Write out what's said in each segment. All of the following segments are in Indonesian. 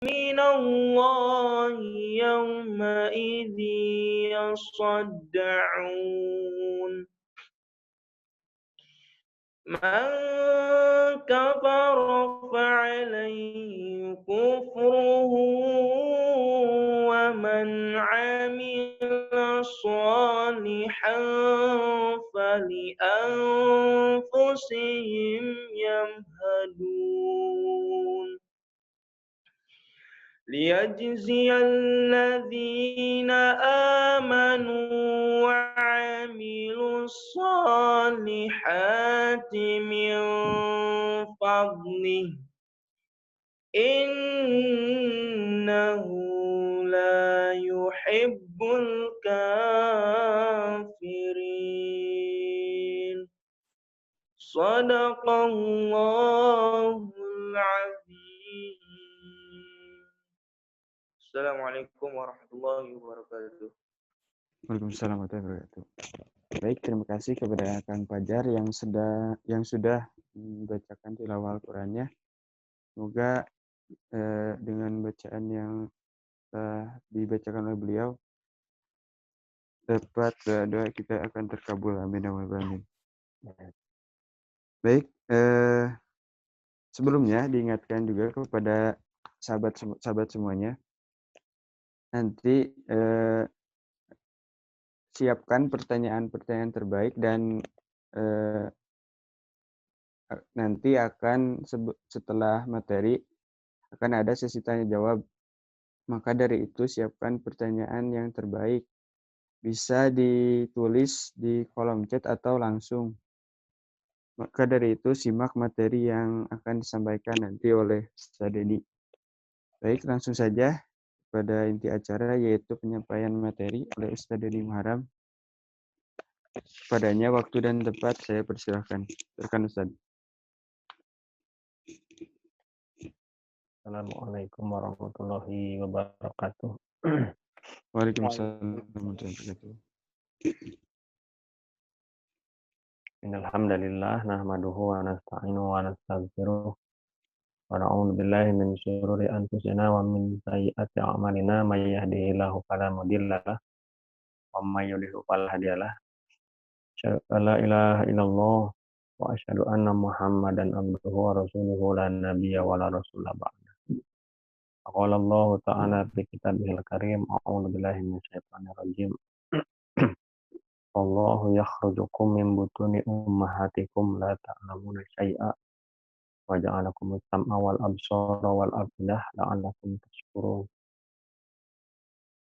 من الله يومئذ يصدعون من كفر فعليه كفره ومن عمل صالحا فلأنفسهم يمهدون ليجزي الذين آمنوا وعملوا الصالحات من فضله إنه لا يحب الكافرين صدق الله العظيم. Assalamualaikum warahmatullahi wabarakatuh. Waalaikumsalam warahmatullahi wabarakatuh. Baik, terima kasih kepada Kang Fajar yang sudah membacakan tilawah Al-Qur'annya. Semoga dengan bacaan yang dibacakan oleh beliau dapat doa kita akan terkabul. Amin ya rabbal alamin. Baik, sebelumnya diingatkan juga kepada sahabat semuanya, nanti siapkan pertanyaan-pertanyaan terbaik dan nanti akan setelah materi akan ada sesi tanya jawab. Maka dari itu siapkan pertanyaan yang terbaik. Bisa ditulis di kolom chat atau langsung. Maka dari itu simak materi yang akan disampaikan nanti oleh Ustaz Dedi. Baik, langsung saja pada inti acara yaitu penyampaian materi oleh Ustaz Dedi Muharam. Padanya waktu dan tempat saya persilahkan. Silakan Ustaz. Assalamualaikum warahmatullahi wabarakatuh. Waalaikumsalam warahmatullahi wabarakatuh. Innal hamdalillah nahmaduhu wa nasta'inuhu wa nastaghfiruh wa na'udzu billahi min shururi anfusina wa min sayyiati a'malina may yahdihillahu fala mudilla lahu wa may yudlil fala hadiyalah. Asyhadu an la ilaha illallah wa asyhadu anna Muhammadan abduhu wa rasuluhu la nabiyya wa la rasula ba'da. Qala Allah ta'ala fi kitabihil karim a'udzu billahi minasyaitonir rajim. Allahu yakhrujukum min butuni ummahatikum la ta'lamuna syai'a wa ja'alakum as-sam'a wal absara wal afidah la'allakum tashkurun.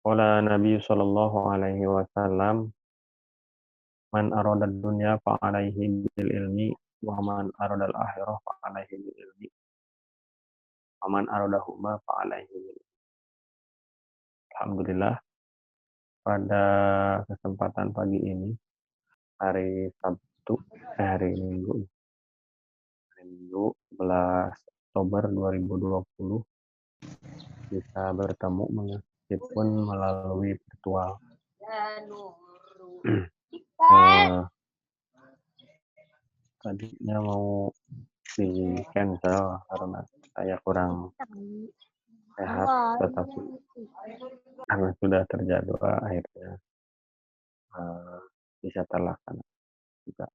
Qala Nabi sallallahu alaihi wasallam man arada dunya fa alaihi bil ilmi wa man arada al akhirah fa alaihi bil ilmi wa man aradahuma fa alaihi bil ilmi. Alhamdulillah, pada kesempatan pagi ini hari Sabtu hari Minggu 11 Oktober 2020 bisa bertemu meskipun melalui virtual. Tadinya mau di cancel karena saya kurang sehat, tetapi karena sudah terjadwal akhirnya bisa terlaksana juga.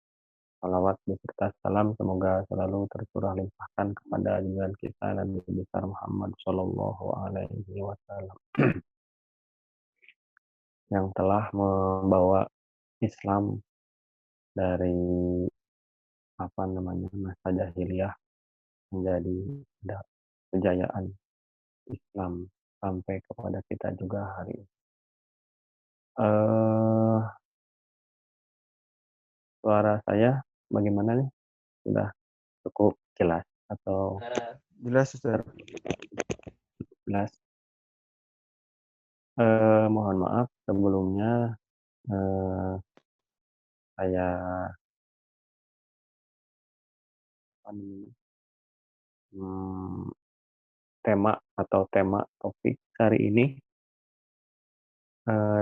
Salawat beserta salam semoga selalu tercurah limpahkan kepada junjungan kita Nabi besar Muhammad Shallallahu Alaihi Wasallam yang telah membawa Islam dari masa jahiliyah menjadi kejayaan Islam sampai kepada kita juga hari ini. Suara saya bagaimana nih? Sudah cukup jelas atau jelas Ustaz? Jelas. Mohon maaf sebelumnya saya tema topik hari ini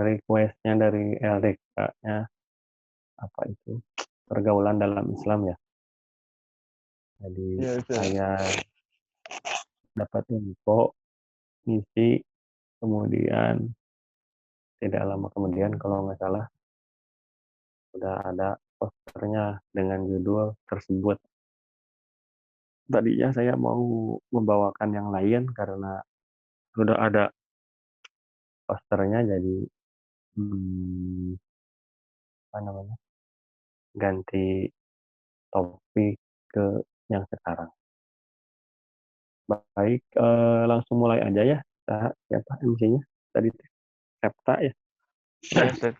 requestnya dari LDK-nya apa itu pergaulan dalam Islam ya. Jadi saya dapat info ngisi, kemudian tidak lama kemudian kalau nggak salah udah ada posternya dengan judul tersebut. Tadinya saya mau membawakan yang lain karena sudah ada posternya, jadi apa namanya, ganti topik ke yang sekarang. Baik, langsung mulai aja ya. Siapa MC-nya? Tadi Septa ya. Ya, Ustaz.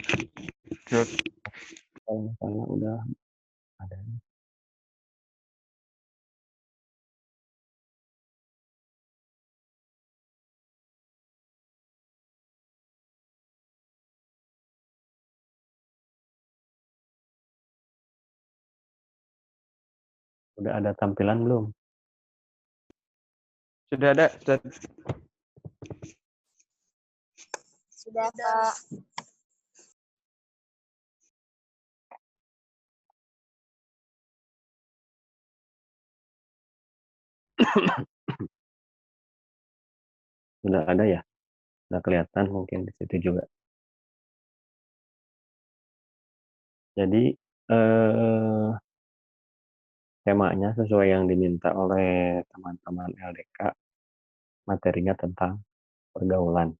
Kalau misalnya udah ada. Udah ada tampilan belum? Sudah ada, Ustaz. Sudah, Pak. Sudah ada ya? Udah kelihatan mungkin di situ juga. Jadi temanya sesuai yang diminta oleh teman-teman LDK, materinya tentang pergaulan.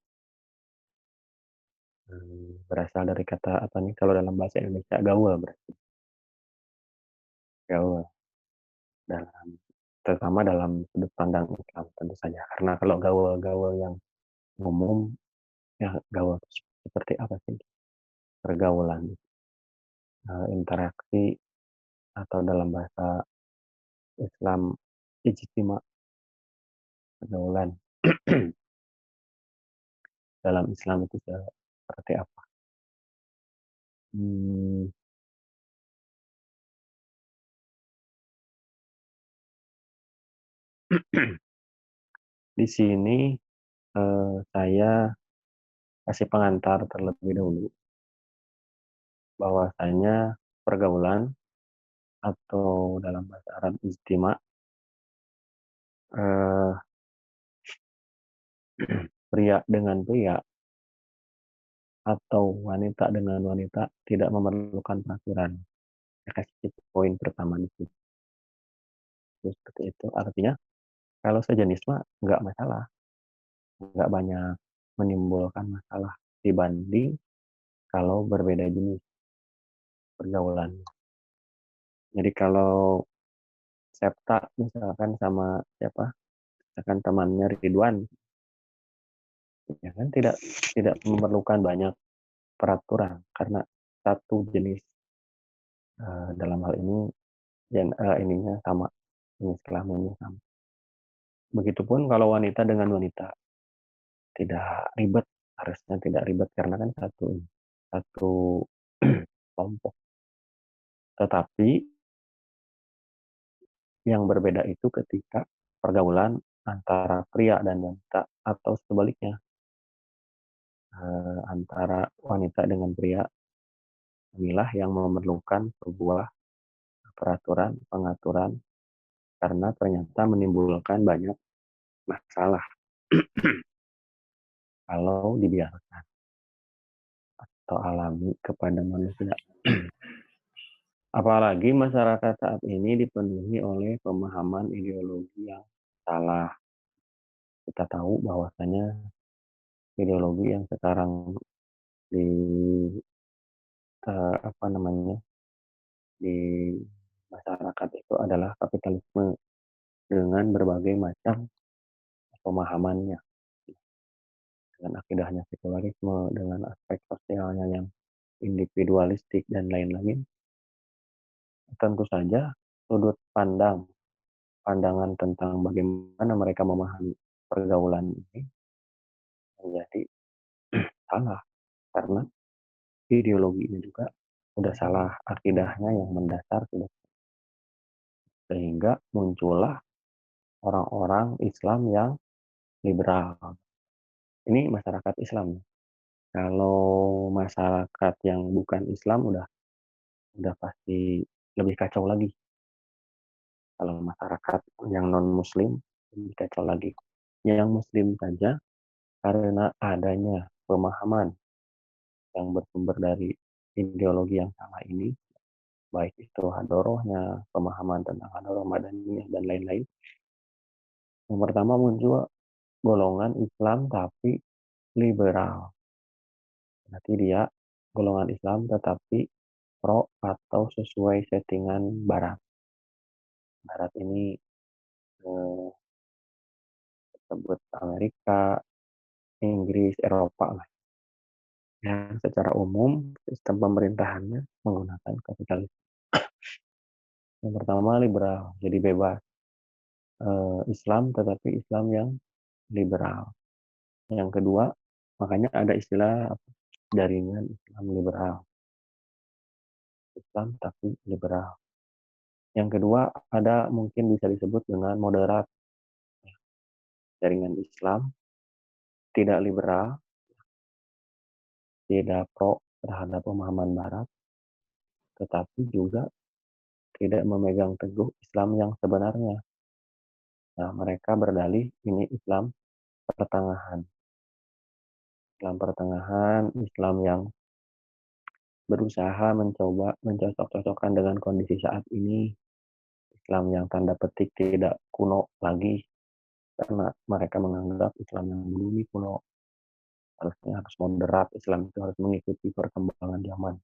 Berasal dari kata apa nih kalau dalam bahasa Indonesia, gaul berarti. Gaul. Terutama dalam sudut pandang Islam tentu saja. Karena kalau gaul-gaul yang umum, ya gaul seperti apa sih? Pergaulan, interaksi, atau dalam bahasa Islam ijtima, pergaulan. Dalam Islam itu seperti apa? Di sini saya kasih pengantar terlebih dahulu bahwasanya pergaulan atau dalam bahasa Arab ijtima, pria dengan pria atau wanita dengan wanita tidak memerlukan peraturan. Saya kasih poin pertama di situ. Seperti itu. Artinya kalau sejenis mah nggak masalah, nggak banyak menimbulkan masalah dibanding kalau berbeda jenis pergaulan. Jadi kalau Septa misalkan sama siapa, misalkan temannya Ridwan, ya kan tidak memerlukan banyak peraturan karena satu jenis, dalam hal ini ininya sama, jenis kelaminnya sama. Begitupun kalau wanita dengan wanita, tidak ribet, harusnya tidak ribet karena kan satu kelompok. Tetapi yang berbeda itu ketika pergaulan antara pria dan wanita atau sebaliknya, antara wanita dengan pria, inilah yang memerlukan sebuah peraturan, pengaturan, karena ternyata menimbulkan banyak masalah kalau dibiarkan atau alami kepada manusia. Apalagi masyarakat saat ini dipenuhi oleh pemahaman ideologi yang salah. Kita tahu bahwasanya ideologi yang sekarang di apa namanya, di masyarakat itu adalah kapitalisme dengan berbagai macam pemahamannya, dengan akidahnya sekularisme, dengan aspek sosialnya yang individualistik dan lain-lain. Tentu saja sudut pandangan tentang bagaimana mereka memahami pergaulan ini menjadi salah karena ideologinya juga sudah salah, akidahnya yang mendasar sudah, sehingga muncullah orang-orang Islam yang liberal. Ini masyarakat Islam. Kalau masyarakat yang bukan Islam udah pasti lebih kacau lagi. Kalau masyarakat yang non Muslim lebih kacau lagi. Yang Muslim saja karena adanya pemahaman yang bersumber dari ideologi yang salah ini, baik itu hadorohnya, pemahaman tentang hadoroh madaniyah, dan lain-lain. Yang pertama muncul golongan Islam tapi liberal. Berarti dia golongan Islam tetapi pro atau sesuai settingan Barat. Barat ini disebut Amerika, Inggris, Eropa lah. Yang secara umum sistem pemerintahannya menggunakan kapitalisme. Yang pertama liberal, jadi bebas. Islam tetapi Islam yang liberal. Yang kedua, makanya ada istilah jaringan Islam liberal. Islam tapi liberal. Yang kedua, ada mungkin bisa disebut dengan moderat. Jaringan Islam tidak liberal, tidak pro terhadap pemahaman Barat, tetapi juga tidak memegang teguh Islam yang sebenarnya. Nah, mereka berdalih ini Islam pertengahan. Islam pertengahan, Islam yang berusaha mencoba mencocok-cocokkan dengan kondisi saat ini. Islam yang tanda petik tidak kuno lagi, karena mereka menganggap Islam yang dulu ini kuno. Harusnya harus moderat, Islam itu harus mengikuti perkembangan zaman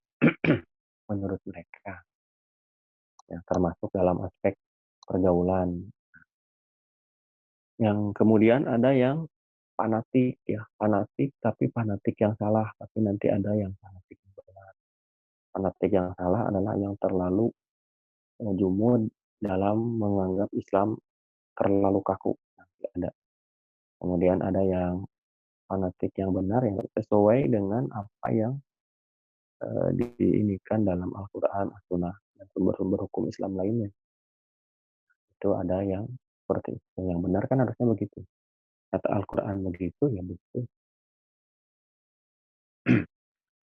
menurut mereka. Ya, termasuk dalam aspek pergaulan. Yang kemudian ada yang fanatik, ya fanatik, tapi fanatik yang salah, tapi nanti ada yang fanatik yang benar. Fanatik yang salah adalah yang terlalu jumud dalam menganggap Islam terlalu kaku. Nanti ada. Kemudian ada yang fanatik yang benar yang sesuai dengan apa yang diinikan dalam Al-Quran, As-Sunnah, dan sumber-sumber hukum Islam lainnya. Itu ada yang seperti itu. Yang benar kan harusnya begitu. Kata Al-Quran begitu, ya begitu.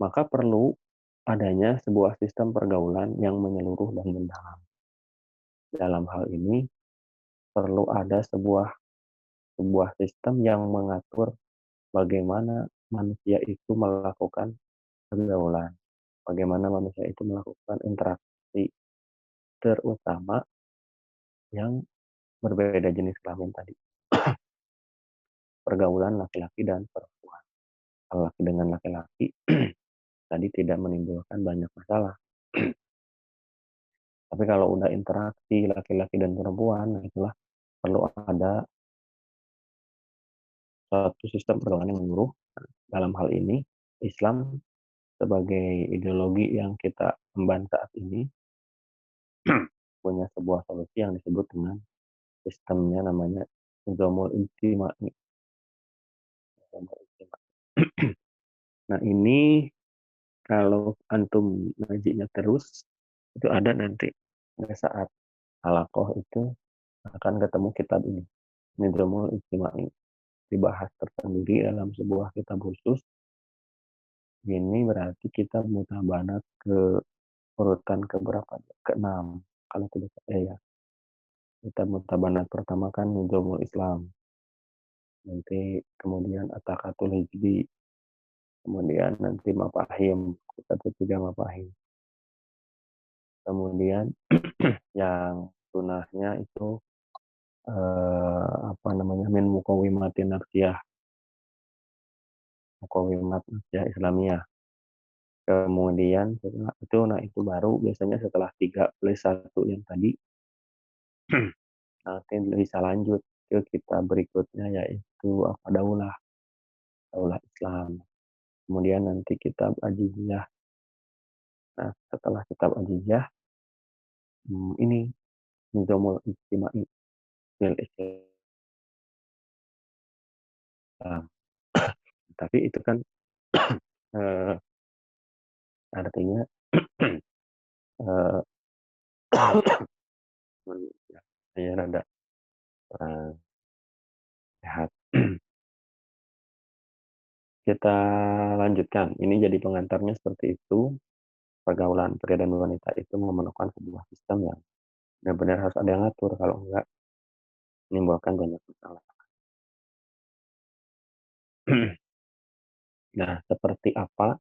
Maka perlu adanya sebuah sistem pergaulan yang menyeluruh dan mendalam. Dalam hal ini, perlu ada sebuah sistem yang mengatur bagaimana manusia itu melakukan pergaulan. Bagaimana manusia itu melakukan interaksi, terutama yang berbeda jenis kelamin tadi. Pergaulan laki-laki dan perempuan. Laki dengan laki-laki tadi tidak menimbulkan banyak masalah. Tapi kalau udah interaksi laki-laki dan perempuan, itulah perlu ada suatu sistem pergaulan yang menyeluruh. Dalam hal ini, Islam sebagai ideologi yang kita emban saat ini punya sebuah solusi yang disebut dengan sistemnya namanya Nizamul Ijtima'i. Nah ini kalau antum ngajinya terus, itu ada nanti pada saat halaqah itu akan ketemu kitab ini. Nizamul Ijtima'i dibahas tersendiri dalam sebuah kitab khusus. Ini berarti kita mutabanat ke urutan keberapa? Ke-6. Kalau tidak ya. Kita mutabanat pertama kan Nizamul Islam. Nanti kemudian Ataqatul Hijri. Kemudian nanti Mafahim. Kita ketiga Mafahim. Kemudian yang sunahnya itu min muqawimatin nafsiyah. Muqawimat nafsiyah Islamiyah. Kemudian setelah itu, itu baru biasanya setelah 3+1 yang tadi, nanti bisa lanjut ke kita berikutnya yaitu apa daulah Islam. Kemudian nanti kitab Ajiziyah. Nah setelah kitab Ajiziyah ini Nizamul Ijtima'i fil Islam. Tapi itu kan artinya saya rada sehat. Kita lanjutkan. Ini jadi pengantarnya seperti itu. Pergaulan pria dan wanita itu memerlukan sebuah sistem yang benar-benar harus ada yang ngatur. Kalau enggak, menimbulkan banyak masalah. Nah, seperti apa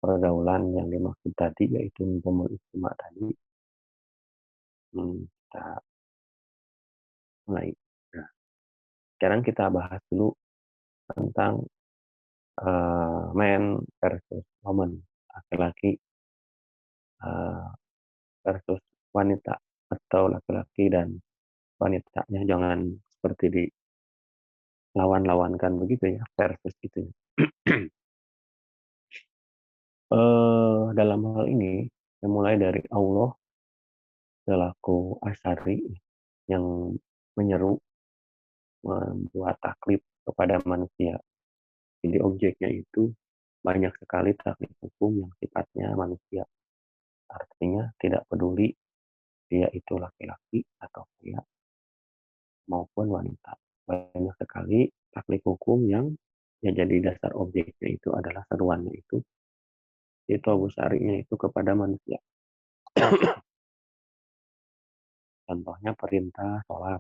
pergaulan yang dimaksud tadi, yaitu nizamul ijtima tadi, kita mulai. Nah, sekarang kita bahas dulu tentang man versus woman, laki-laki versus wanita, atau laki-laki dan wanitanya jangan seperti dilawan-lawankan begitu ya, versus gitu ya. Dalam hal ini, mulai dari Allah selaku Asy'ari yang menyeru membuat taklid kepada manusia. Jadi objeknya itu banyak sekali taklid hukum yang sifatnya manusia. Artinya tidak peduli dia itu laki-laki atau pria maupun wanita. Banyak sekali taklid hukum yang jadi dasar objeknya itu adalah seruannya itu Abu Syari'nya itu kepada manusia. Contohnya perintah sholat.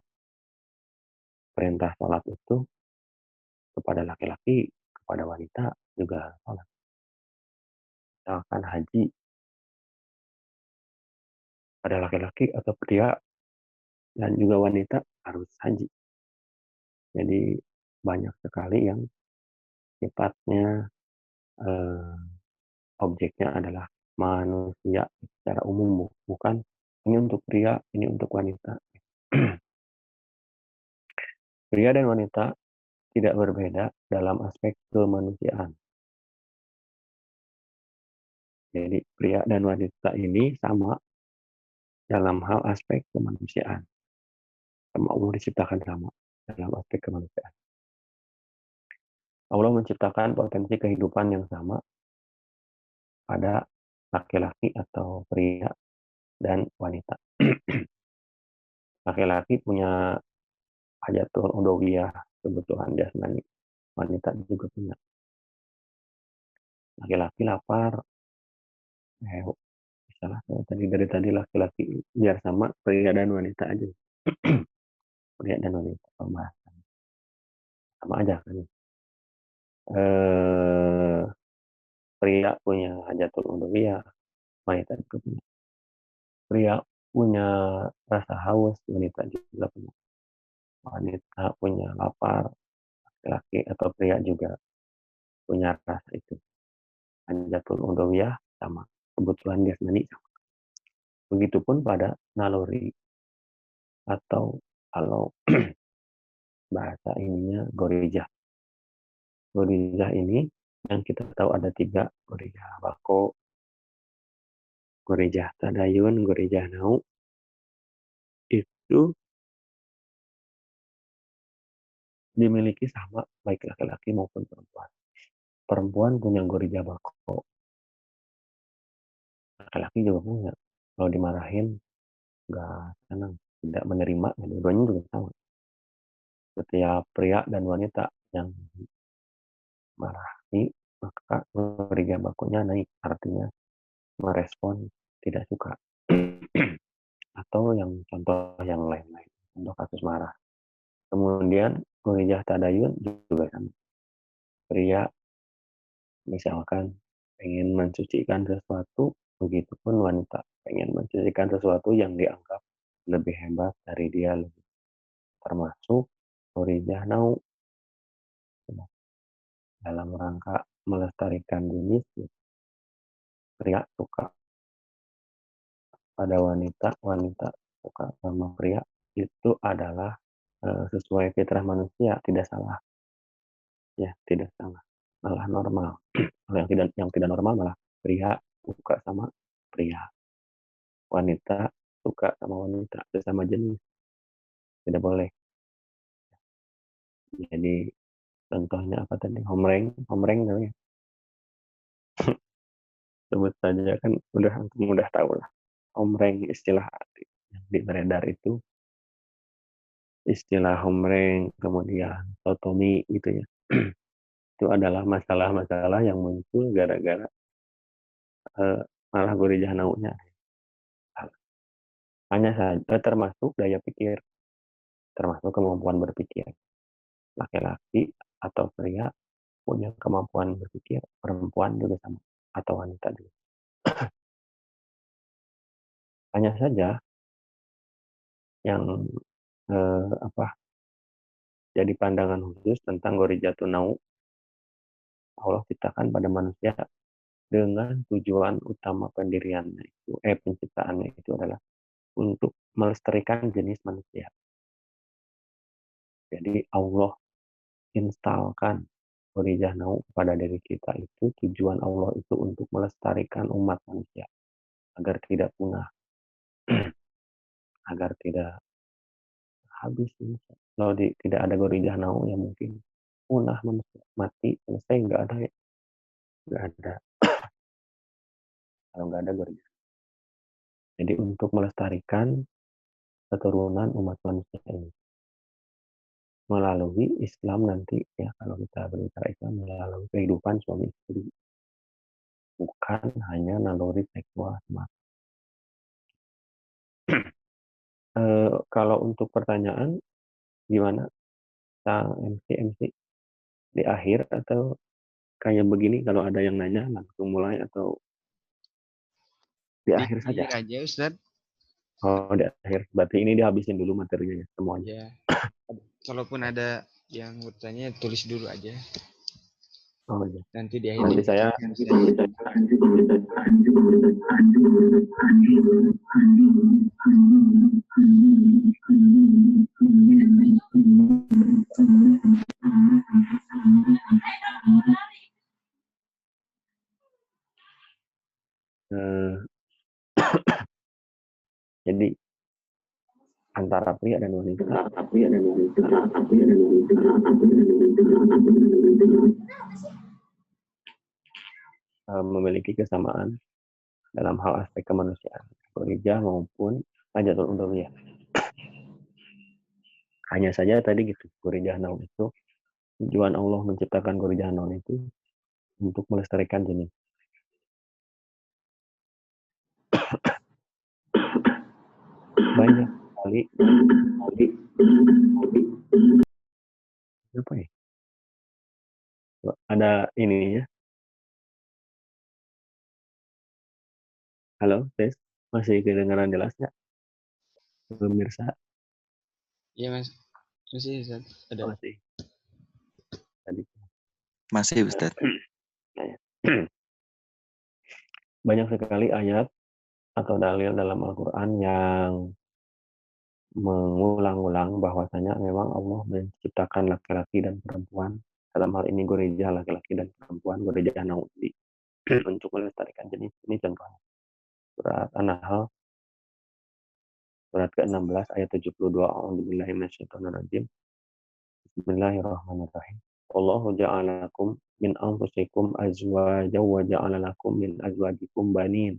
Perintah sholat itu kepada laki-laki, kepada wanita juga sholat. Misalkan haji, pada laki-laki atau pria dan juga wanita harus haji. Jadi banyak sekali yang sifatnya objeknya adalah manusia secara umum, bukan ini untuk pria, ini untuk wanita. Pria dan wanita tidak berbeda dalam aspek kemanusiaan. Jadi pria dan wanita ini sama dalam hal aspek kemanusiaan. Sama Allah diciptakan sama dalam aspek kemanusiaan. Allah menciptakan potensi kehidupan yang sama pada laki-laki atau pria dan wanita. Laki-laki punya hajatul udhawiyah, kebutuhan jasmani. Wanita juga punya. Laki-laki lapar, salah dari tadi laki-laki biar sama pria dan wanita aja. Pria dan wanita pembahasan sama aja kan. Pria punya hajatul udhawiyah, wanita juga punya. Pria punya rasa haus, wanita juga punya. Wanita punya lapar, laki-laki atau pria juga punya rasa itu. Hajatul udhawiyah sama, kebutuhan jasmani sama. Begitupun pada naluri atau kalau bahasa ininya gorijah. Gorijah ini yang kita tahu ada 3, gorijah bako, gorijah tadayun, gorijah nau. Itu dimiliki sama baik laki-laki maupun perempuan. Perempuan punya gorijah bako, laki-laki juga punya. Kalau dimarahin nggak senang, tidak menerima, dua-duanya juga sama. Setiap pria dan wanita yang marahi, maka gorijah bakunya naik, artinya merespon tidak suka. Atau yang contoh yang lain-lain, contoh kasus marah. Kemudian gorijah tadayun juga sama. Pria misalkan pengen mensucikan sesuatu, begitupun wanita pengen mensucikan sesuatu yang dianggap lebih hebat dari dia, termasuk gorijah nau dalam rangka melestarikan jenis. Pria suka pada wanita, wanita suka sama pria, itu adalah sesuai fitrah manusia, tidak salah. Ya, tidak salah. Malah normal. Kalau yang tidak normal malah pria suka sama pria. Wanita suka sama wanita, sesama jenis. Tidak boleh. Jadi contohnya apa tadi? Homreng, homreng namanya. Sebut saja kan udah tahu lah. Homreng istilah yang beredar itu istilah homreng, kemudian sotomi gitu ya. Itu adalah masalah-masalah yang muncul gara-gara malah gorijah naunya. Hanya saja termasuk daya pikir, termasuk kemampuan berpikir. Laki-laki atau pria punya kemampuan berpikir, perempuan juga sama, atau wanita juga. Hanya saja yang jadi pandangan khusus tentang gorijatun nau, Allah ciptakan pada manusia dengan tujuan utama pendiriannya itu, penciptaannya itu adalah untuk melestarikan jenis manusia. Jadi Allah instalkan gorijah nau pada diri kita itu, tujuan Allah itu untuk melestarikan umat manusia agar tidak punah, agar tidak habis. Kalau tidak ada gorijah nau ya mungkin punah manusia, mati, selesai, nggak ada ya, nggak ada kalau nggak ada gorijah. Jadi untuk melestarikan keturunan umat manusia ini melalui Islam nanti ya, kalau kita berbicara Islam melalui kehidupan suami istri, bukan hanya naluri seksual semata. Kalau untuk pertanyaan gimana, Sang MC di akhir atau kayak begini, kalau ada yang nanya langsung mulai atau di akhir saja? Aja Ustaz. Oh, di akhir. Berarti ini dihabisin dulu materinya ya, semuanya. Ya. Kalaupun ada yang bertanya tulis dulu aja. Oh iya. Nanti di akhir. Nanti saya jadi antara pria dan wanita memiliki kesamaan dalam hal aspek kemanusiaan, gorijah maupun hajatul uluhiyah. Hanya saja tadi gitu, gorijah naum itu, tujuan Allah menciptakan gorijah naum itu untuk melestarikan jenis. Banyak sekali apa ya? Ada ininya. Halo, tes. Masih kedengaran jelas nggak? Pemirsa? Iya Mas. Masih Ustaz. Ada. Masih. Tadi. Masih Ustaz. Banyak sekali ayat atau dalil dalam Al-Quran yang mengulang-ulang bahwasanya memang Allah menciptakan laki-laki dan perempuan. Dalam hal ini gorijah laki-laki dan perempuan, gorijah naudi untuk melestarikan jenis. Ini contohnya. Surat An-Nahl surat ke-16 ayat 72. A'udzubillahi minasyaitonirrajim. Bismillahirrahmanirrahim. Allahu ja'alakum min anfusikum azwaja wa ja'ala lakum min azwajikum banin.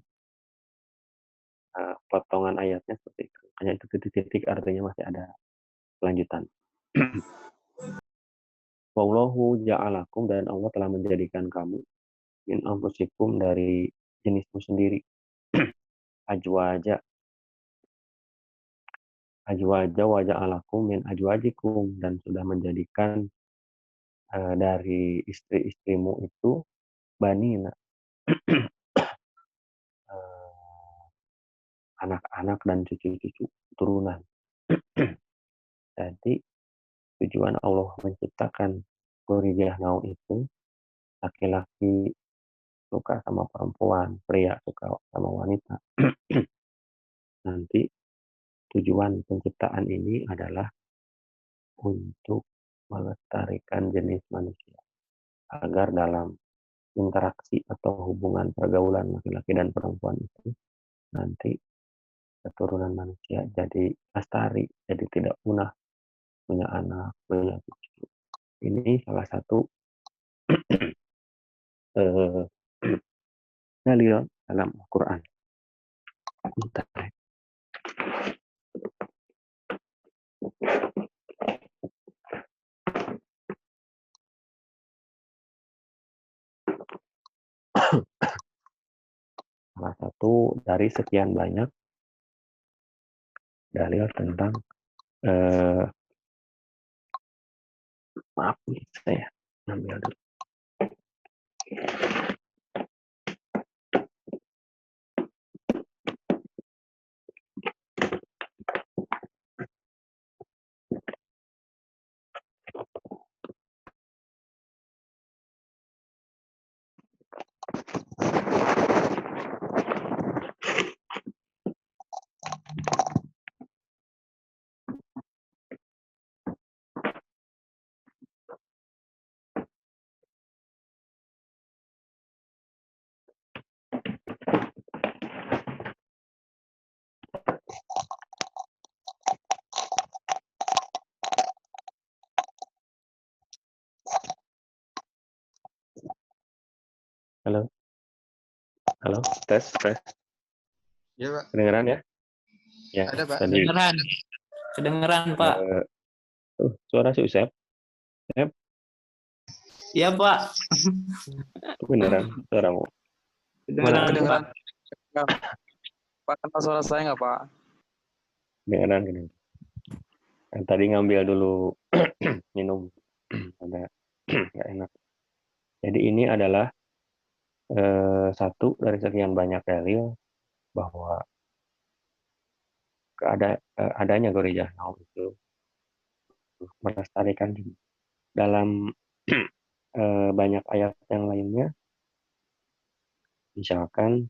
Potongan ayatnya seperti itu. Hanya itu titik-titik, artinya masih ada kelanjutan. Wallahu ja'alakum, dan Allah telah menjadikan kamu min anfusikum, dari jenismu sendiri. Ajwaja wa ja'alakum min ajwajikum, dan sudah menjadikan dari istri-istrimu itu banina, anak-anak dan cucu-cucu turunan. Jadi tujuan Allah menciptakan gorijah nau itu, laki-laki suka sama perempuan, pria suka sama wanita. Nanti tujuan penciptaan ini adalah untuk melestarikan jenis manusia, agar dalam interaksi atau hubungan pergaulan laki-laki dan perempuan itu nanti keturunan manusia jadi lestari, jadi tidak punah, punya anak, punya cucu. Ini salah satu dalil dalam Al-Quran. Salah satu dari sekian banyak dalil tentang maaf nih, saya ambil dulu. Halo, halo, tes, tes. Ya, Pak. Kedengeran ya? Ya, Ada, Pak. tadi Kedengeran Pak. suara si Usep. Iya Pak. Itu beneran suaramu. Mana Kedengeran Pak. Pak, kenal suara saya nggak, Pak? kedengeran gini. Tadi ngambil dulu minum. Ada nggak enak. Jadi ini adalah satu dari sekian banyak dalil bahwa adanya Gorilla Now itu melestarikan diri. Dalam banyak ayat yang lainnya, misalkan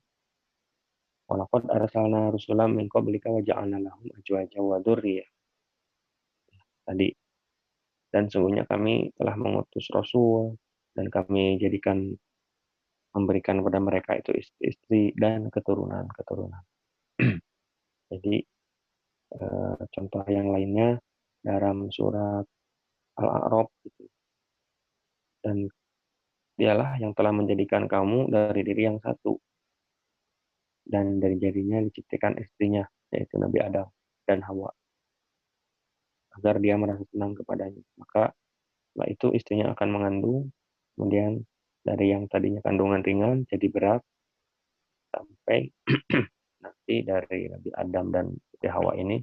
walaqad arsalna rusulan min qablika wa ja'alna lahum azwaja wa dzurriyyah. Tadi, dan sungguhnya kami telah mengutus rasul dan kami memberikan kepada mereka itu istri-istri dan keturunan-keturunan. Jadi contoh yang lainnya dalam surat Al-A'raf gitu. Dan dialah yang telah menjadikan kamu dari diri yang satu dan dari jadinya diciptakan istrinya, yaitu Nabi Adam dan Hawa, agar dia merasa senang kepadanya. Maka setelah itu istrinya akan mengandung, kemudian dari yang tadinya kandungan ringan jadi berat, sampai nanti dari Nabi Adam dan Siti Hawa ini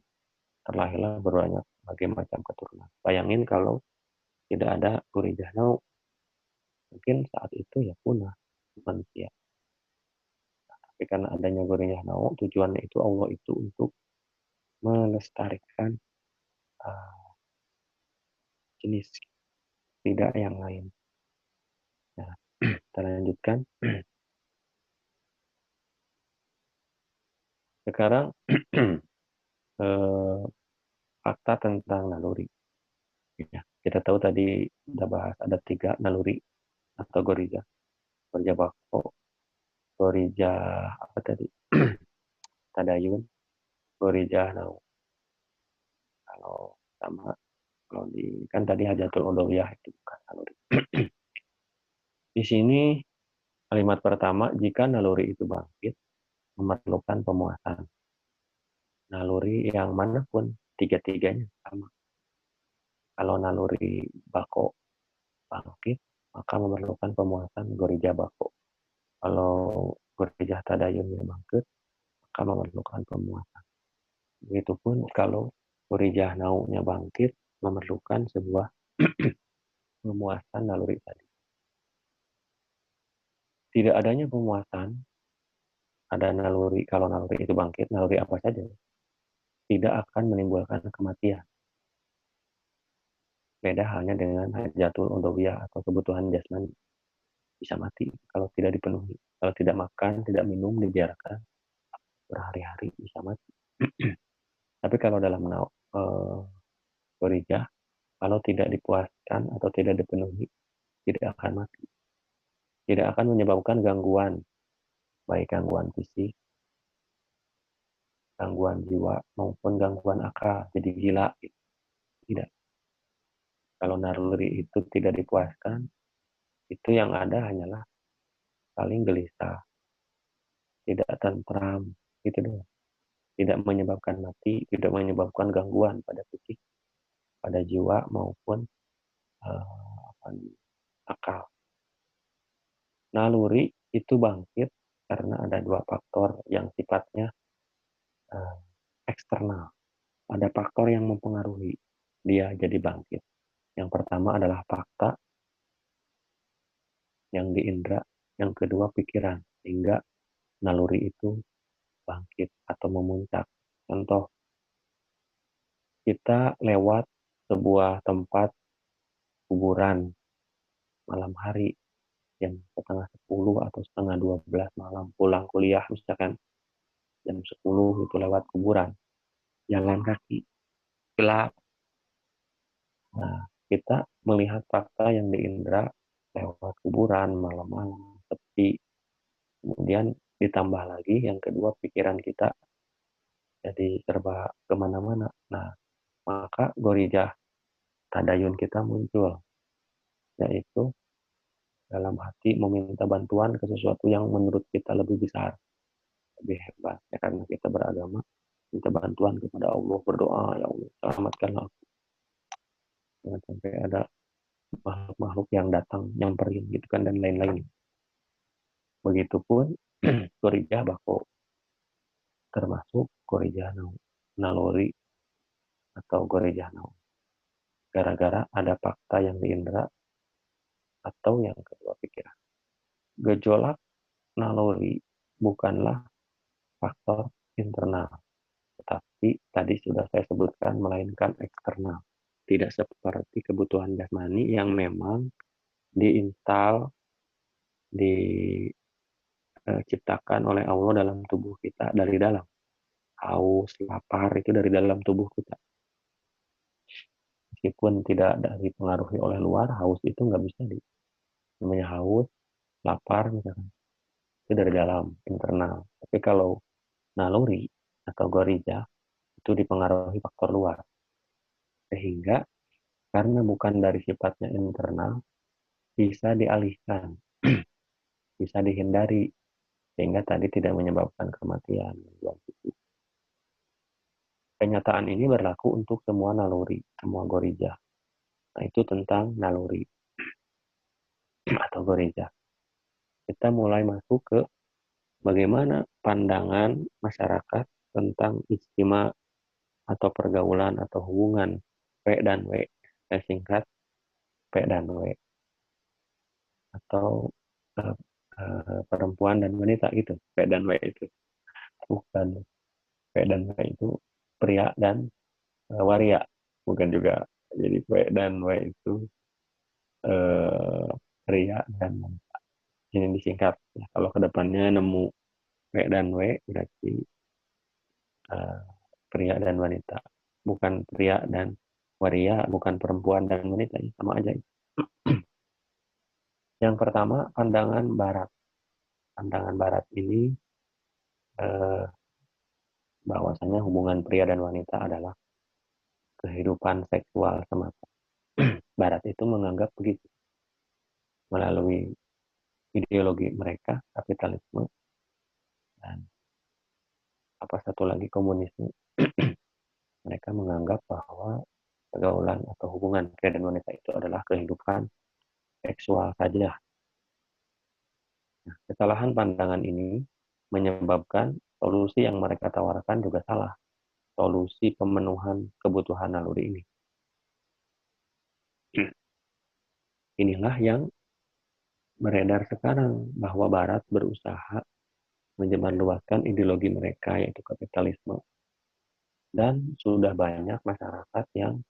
terlahirlah berbagai macam keturunan. Bayangin kalau tidak ada Gorilla Now, mungkin saat itu ya punah manusia. Tapi karena adanya Gorilla Now, tujuannya itu Allah itu untuk melestarikan jenis, tidak yang lain. Nah, kita lanjutkan. Sekarang fakta tentang naluri. Ya, kita tahu tadi kita bahas ada 3 naluri atau gorija. Gorija bako, gorija apa tadi? Tadayun, gorija now. Kalau sama, kalau di kan tadi hajatul uluhiyah itu bukan naluri. Di sini kalimat pertama, jika naluri itu bangkit, memerlukan pemuasan. Naluri yang manapun, tiga-tiganya sama. Kalau naluri bako bangkit, maka memerlukan pemuasan gorija bako. Kalau gorija tadayun yang bangkit, maka memerlukan pemuasan. Begitupun kalau gorija naunya bangkit, memerlukan sebuah pemuasan naluri tadi. Tidak adanya pemuasan, ada naluri, kalau naluri itu bangkit, naluri apa saja, tidak akan menimbulkan kematian. Beda halnya dengan hajatul uluhiyah atau kebutuhan jasmani. Bisa mati kalau tidak dipenuhi. Kalau tidak makan, tidak minum, dibiarkan berhari-hari, bisa mati. Tapi kalau dalam gorija, kalau tidak dipuaskan atau tidak dipenuhi, tidak akan mati. Tidak akan menyebabkan gangguan, baik gangguan fisik, gangguan jiwa, maupun gangguan akal, jadi gila. Tidak. Kalau naluri itu tidak dipuaskan, itu yang ada hanyalah paling gelisah, tidak tentram, gitu doang. Tidak menyebabkan mati, tidak menyebabkan gangguan pada fisik, pada jiwa maupun akal. Naluri itu bangkit karena ada 2 faktor yang sifatnya eksternal. Ada faktor yang mempengaruhi dia jadi bangkit. Yang pertama adalah fakta yang di indera, yang kedua pikiran, sehingga naluri itu bangkit atau memuncak. Contoh, kita lewat sebuah tempat kuburan malam hari, jam setengah 10 atau setengah 12 malam, pulang kuliah misalkan jam 10 itu lewat kuburan, jalan kaki, gelap. Nah, kita melihat fakta yang diindra lewat kuburan malam-malam, sepi. Kemudian ditambah lagi yang kedua pikiran kita jadi serba kemana-mana. Nah, maka gorijah tadayun kita muncul, yaitu dalam hati meminta bantuan ke sesuatu yang menurut kita lebih besar, lebih hebat. Ya, karena kita beragama, minta bantuan kepada Allah, berdoa, ya Allah, selamatkanlah aku. Jangan sampai ada makhluk-makhluk yang datang, nyamperin gitu kan, dan lain-lain. Begitupun gorijah bako, termasuk gorijah nalori atau gorijah naum. Gara-gara ada fakta yang diindra atau yang kedua pikiran. Gejolak naluri bukanlah faktor internal, tetapi tadi sudah saya sebutkan melainkan eksternal. Tidak seperti kebutuhan jasmani yang memang diinstal, diciptakan oleh Allah dalam tubuh kita dari dalam. Haus, lapar itu dari dalam tubuh kita. Meskipun tidak dipengaruhi oleh luar, haus itu nggak bisa namanya haus, lapar misalkan. Itu dari dalam, internal. Tapi kalau naluri atau gorija itu dipengaruhi faktor luar. Sehingga karena bukan dari sifatnya internal, bisa dialihkan, bisa dihindari, sehingga tadi tidak menyebabkan kematian. Kenyataan ini berlaku untuk semua naluri, semua gorija. Nah, itu tentang naluri atau gorija. Kita mulai masuk ke bagaimana pandangan masyarakat tentang istimewa atau pergaulan atau hubungan P dan W. Saya singkat P dan W. Atau perempuan dan wanita gitu. P dan W itu. Bukan P dan W itu pria dan waria. Bukan juga. Jadi P dan W itu pria dan wanita. Ini disingkat. Ya, kalau kedepannya nemu P dan W berarti pria dan wanita. Bukan pria dan waria, bukan perempuan dan wanita. Sama aja. Yang pertama, pandangan barat. Pandangan barat ini bahwasanya hubungan pria dan wanita adalah kehidupan seksual semata. Barat itu menganggap begitu. Melalui ideologi mereka, kapitalisme, dan apa satu lagi komunisme. Mereka menganggap bahwa pergaulan atau hubungan pria dan wanita itu adalah kehidupan seksual saja. Nah, kesalahan pandangan ini menyebabkan solusi yang mereka tawarkan juga salah. Solusi pemenuhan kebutuhan naluri ini. Inilah yang beredar sekarang, bahwa Barat berusaha menyebarluaskan ideologi mereka, yaitu kapitalisme. Dan sudah banyak masyarakat yang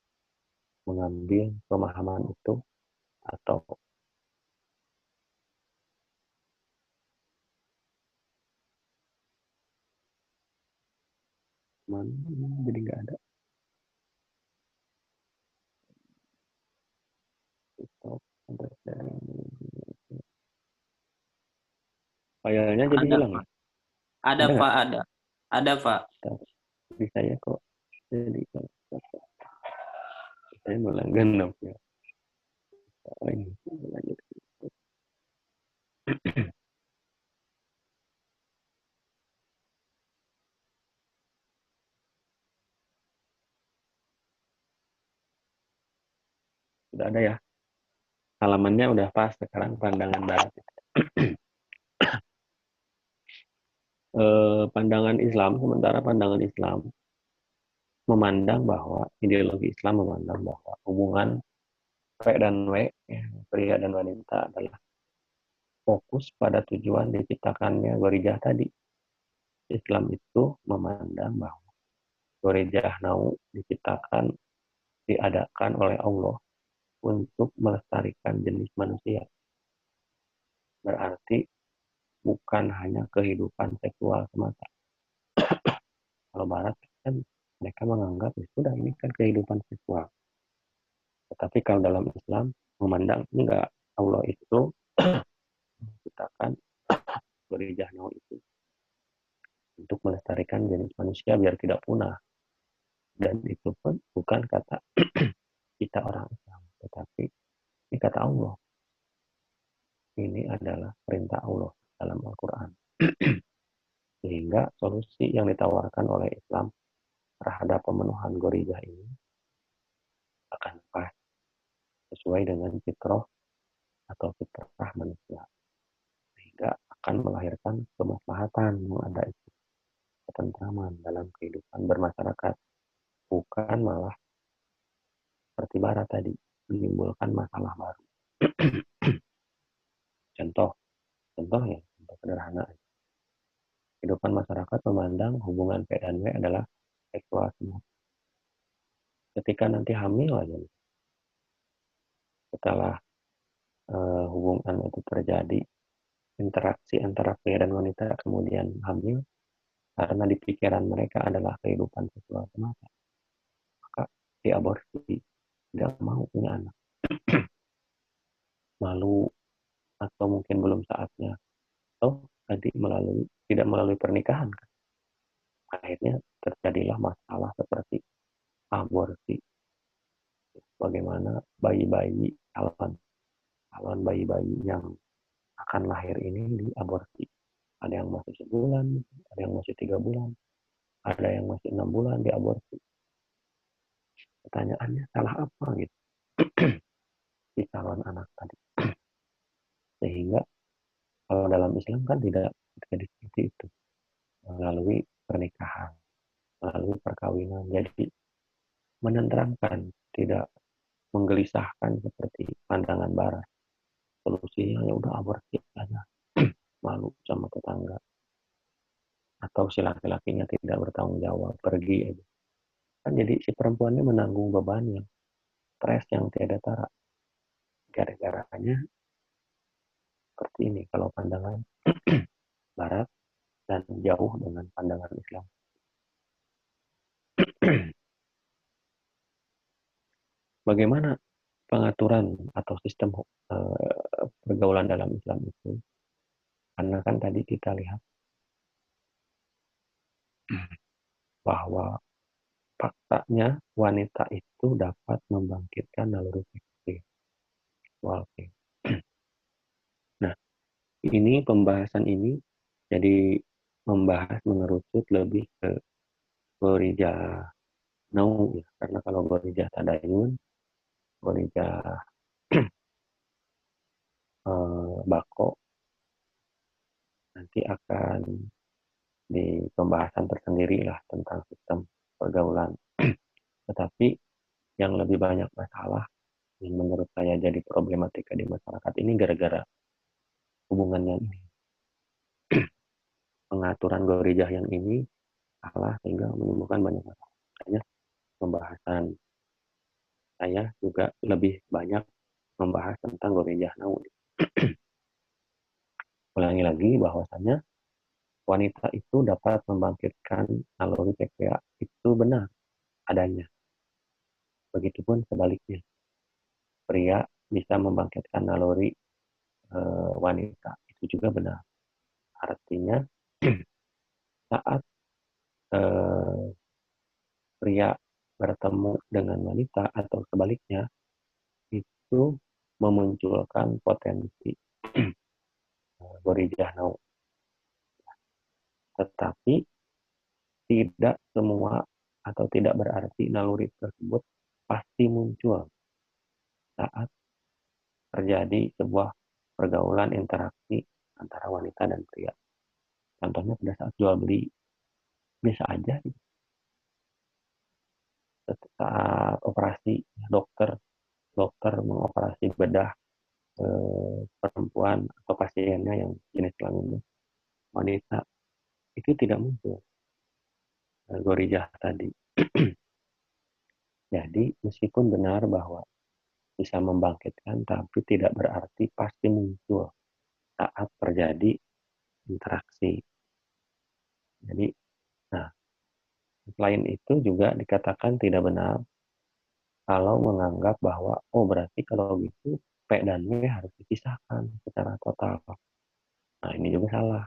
mengambil pemahaman itu atau jadi nggak ada. Filenya jadi Ada, hilang. Pak. Ada, Ada Pak, ada. Ada, Pak. Di saya kok jadi saya malah genap ya. Oh, ini lanjut. Sudah ada ya. Halamannya udah pas sekarang pandangan Barat. Pandangan Islam, sementara pandangan Islam memandang bahwa ideologi Islam memandang bahwa hubungan P dan W, ya, pria dan wanita adalah fokus pada tujuan diciptakannya gorijah tadi. Islam itu memandang bahwa gorijah nau diciptakan, diadakan oleh Allah untuk melestarikan jenis manusia. Berarti bukan hanya kehidupan seksual semata. Kalau Barat kan mereka menganggap ya sudah ini kan kehidupan seksual. Tetapi kalau dalam Islam memandang enggak, Allah itu menciptakan gorijah nau itu untuk melestarikan jenis manusia biar tidak punah. Dan itu pun bukan kata kita orang Islam, tetapi ini kata Allah. Ini adalah perintah Allah dalam Al-Quran. Sehingga solusi yang ditawarkan oleh Islam terhadap pemenuhan gorijah ini akan pas sesuai dengan fitrah atau fitrah manusia. Sehingga akan melahirkan kemaslahatan yang ada itu, ketentraman dalam kehidupan bermasyarakat. Bukan malah seperti Barat tadi, menimbulkan masalah baru. Contoh ya, contoh sederhana. Kehidupan masyarakat memandang hubungan P dan W adalah seksual semua. Ketika nanti hamil aja, setelah hubungan itu terjadi, interaksi antara pria dan wanita kemudian hamil, karena di pikiran mereka adalah kehidupan seksual semata, maka diaborsi, tidak mau punya anak. Malu, atau mungkin belum saatnya, atau tadi tidak melalui pernikahan. Akhirnya terjadilah masalah seperti aborsi. Bagaimana bayi-bayi calon bayi-bayi yang akan lahir ini diaborsi. Ada yang masih sebulan, ada yang masih 3 bulan, ada yang masih 6 bulan diaborsi. Pertanyaannya salah apa gitu si calon anak tadi. Sehingga kalau dalam Islam kan tidak terjadi seperti itu, melalui pernikahan, melalui perkawinan. Jadi menenteramkan, tidak menggelisahkan seperti pandangan Barat. Solusinya ya udah aborsi aja, malu sama tetangga, atau si laki-lakinya tidak bertanggung jawab, pergi aja. Kan jadi si perempuannya menanggung beban yang stres yang tiada tara. Gara-garanya seperti ini kalau pandangan Barat dan jauh dengan pandangan Islam. Bagaimana pengaturan atau sistem pergaulan dalam Islam itu? Karena kan tadi kita lihat bahwa faktanya wanita itu dapat membangkitkan naluri seksual. Nah, ini pembahasan ini jadi membahas mengerucut lebih ke gorijah nau ya. Karena kalau gorijah tadayun, gorijah bako nanti akan di pembahasan tersendiri lah tentang sistem pergaulan. Tetapi yang lebih banyak masalah yang menurut saya jadi problematika di masyarakat ini gara-gara hubungannya ini. Pengaturan gorijah yang ini salah sehingga menimbulkan banyak masalah. Makanya pembahasan saya juga lebih banyak membahas tentang gorijah nau. Ulangi lagi bahwasanya wanita itu dapat membangkitkan naluri PPA itu benar adanya. Begitupun sebaliknya. Pria bisa membangkitkan naluri wanita. Itu juga benar. Artinya saat pria bertemu dengan wanita atau sebaliknya, itu memunculkan potensi gorijah nau. Tetapi tidak semua atau tidak berarti naluri tersebut pasti muncul saat terjadi sebuah pergaulan interaksi antara wanita dan pria. Contohnya pada saat jual beli, biasa aja. Saat operasi, dokter mengoperasi bedah perempuan atau pasien pasiennya yang jenis kelaminnya wanita itu tidak muncul gorijah tadi. Jadi meskipun benar bahwa bisa membangkitkan, tapi tidak berarti pasti muncul saat terjadi interaksi. Jadi, nah, selain itu juga dikatakan tidak benar kalau menganggap bahwa, oh berarti kalau gitu P dan W harus dipisahkan secara total. Nah, ini juga salah.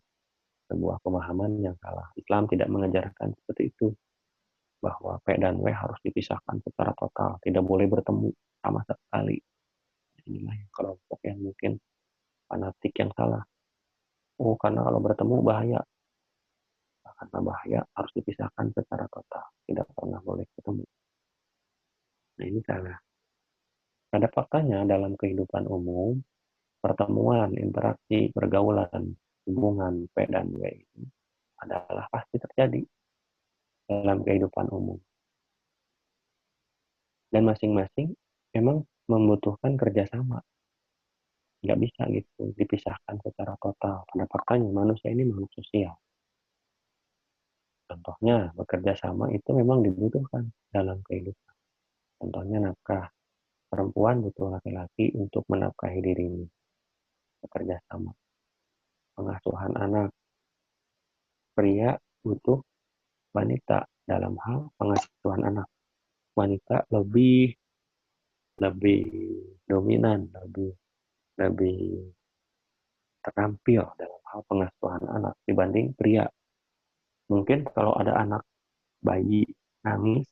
Sebuah pemahaman yang salah. Islam tidak mengajarkan seperti itu. Bahwa P dan W harus dipisahkan secara total. Tidak boleh bertemu sama sekali. Inilah yang kelompok yang mungkin fanatik yang salah. Oh, karena kalau bertemu bahaya. Karena bahaya harus dipisahkan secara total. Tidak pernah boleh ketemu. Nah, ini salah. Pada faktanya dalam kehidupan umum, pertemuan, interaksi, pergaulan, hubungan P dan W itu adalah pasti terjadi dalam kehidupan umum. Dan masing-masing memang membutuhkan kerjasama. Nggak bisa gitu dipisahkan secara total. Pada faktanya manusia ini makhluk sosial. Contohnya bekerja sama itu memang dibutuhkan dalam kehidupan. Contohnya nafkah. Perempuan butuh laki-laki untuk menafkahi dirinya. Bekerja sama. Pengasuhan anak. Pria butuh wanita dalam hal pengasuhan anak. Wanita lebih dominan, lebih terampil dalam hal pengasuhan anak dibanding pria. Mungkin kalau ada anak bayi nangis,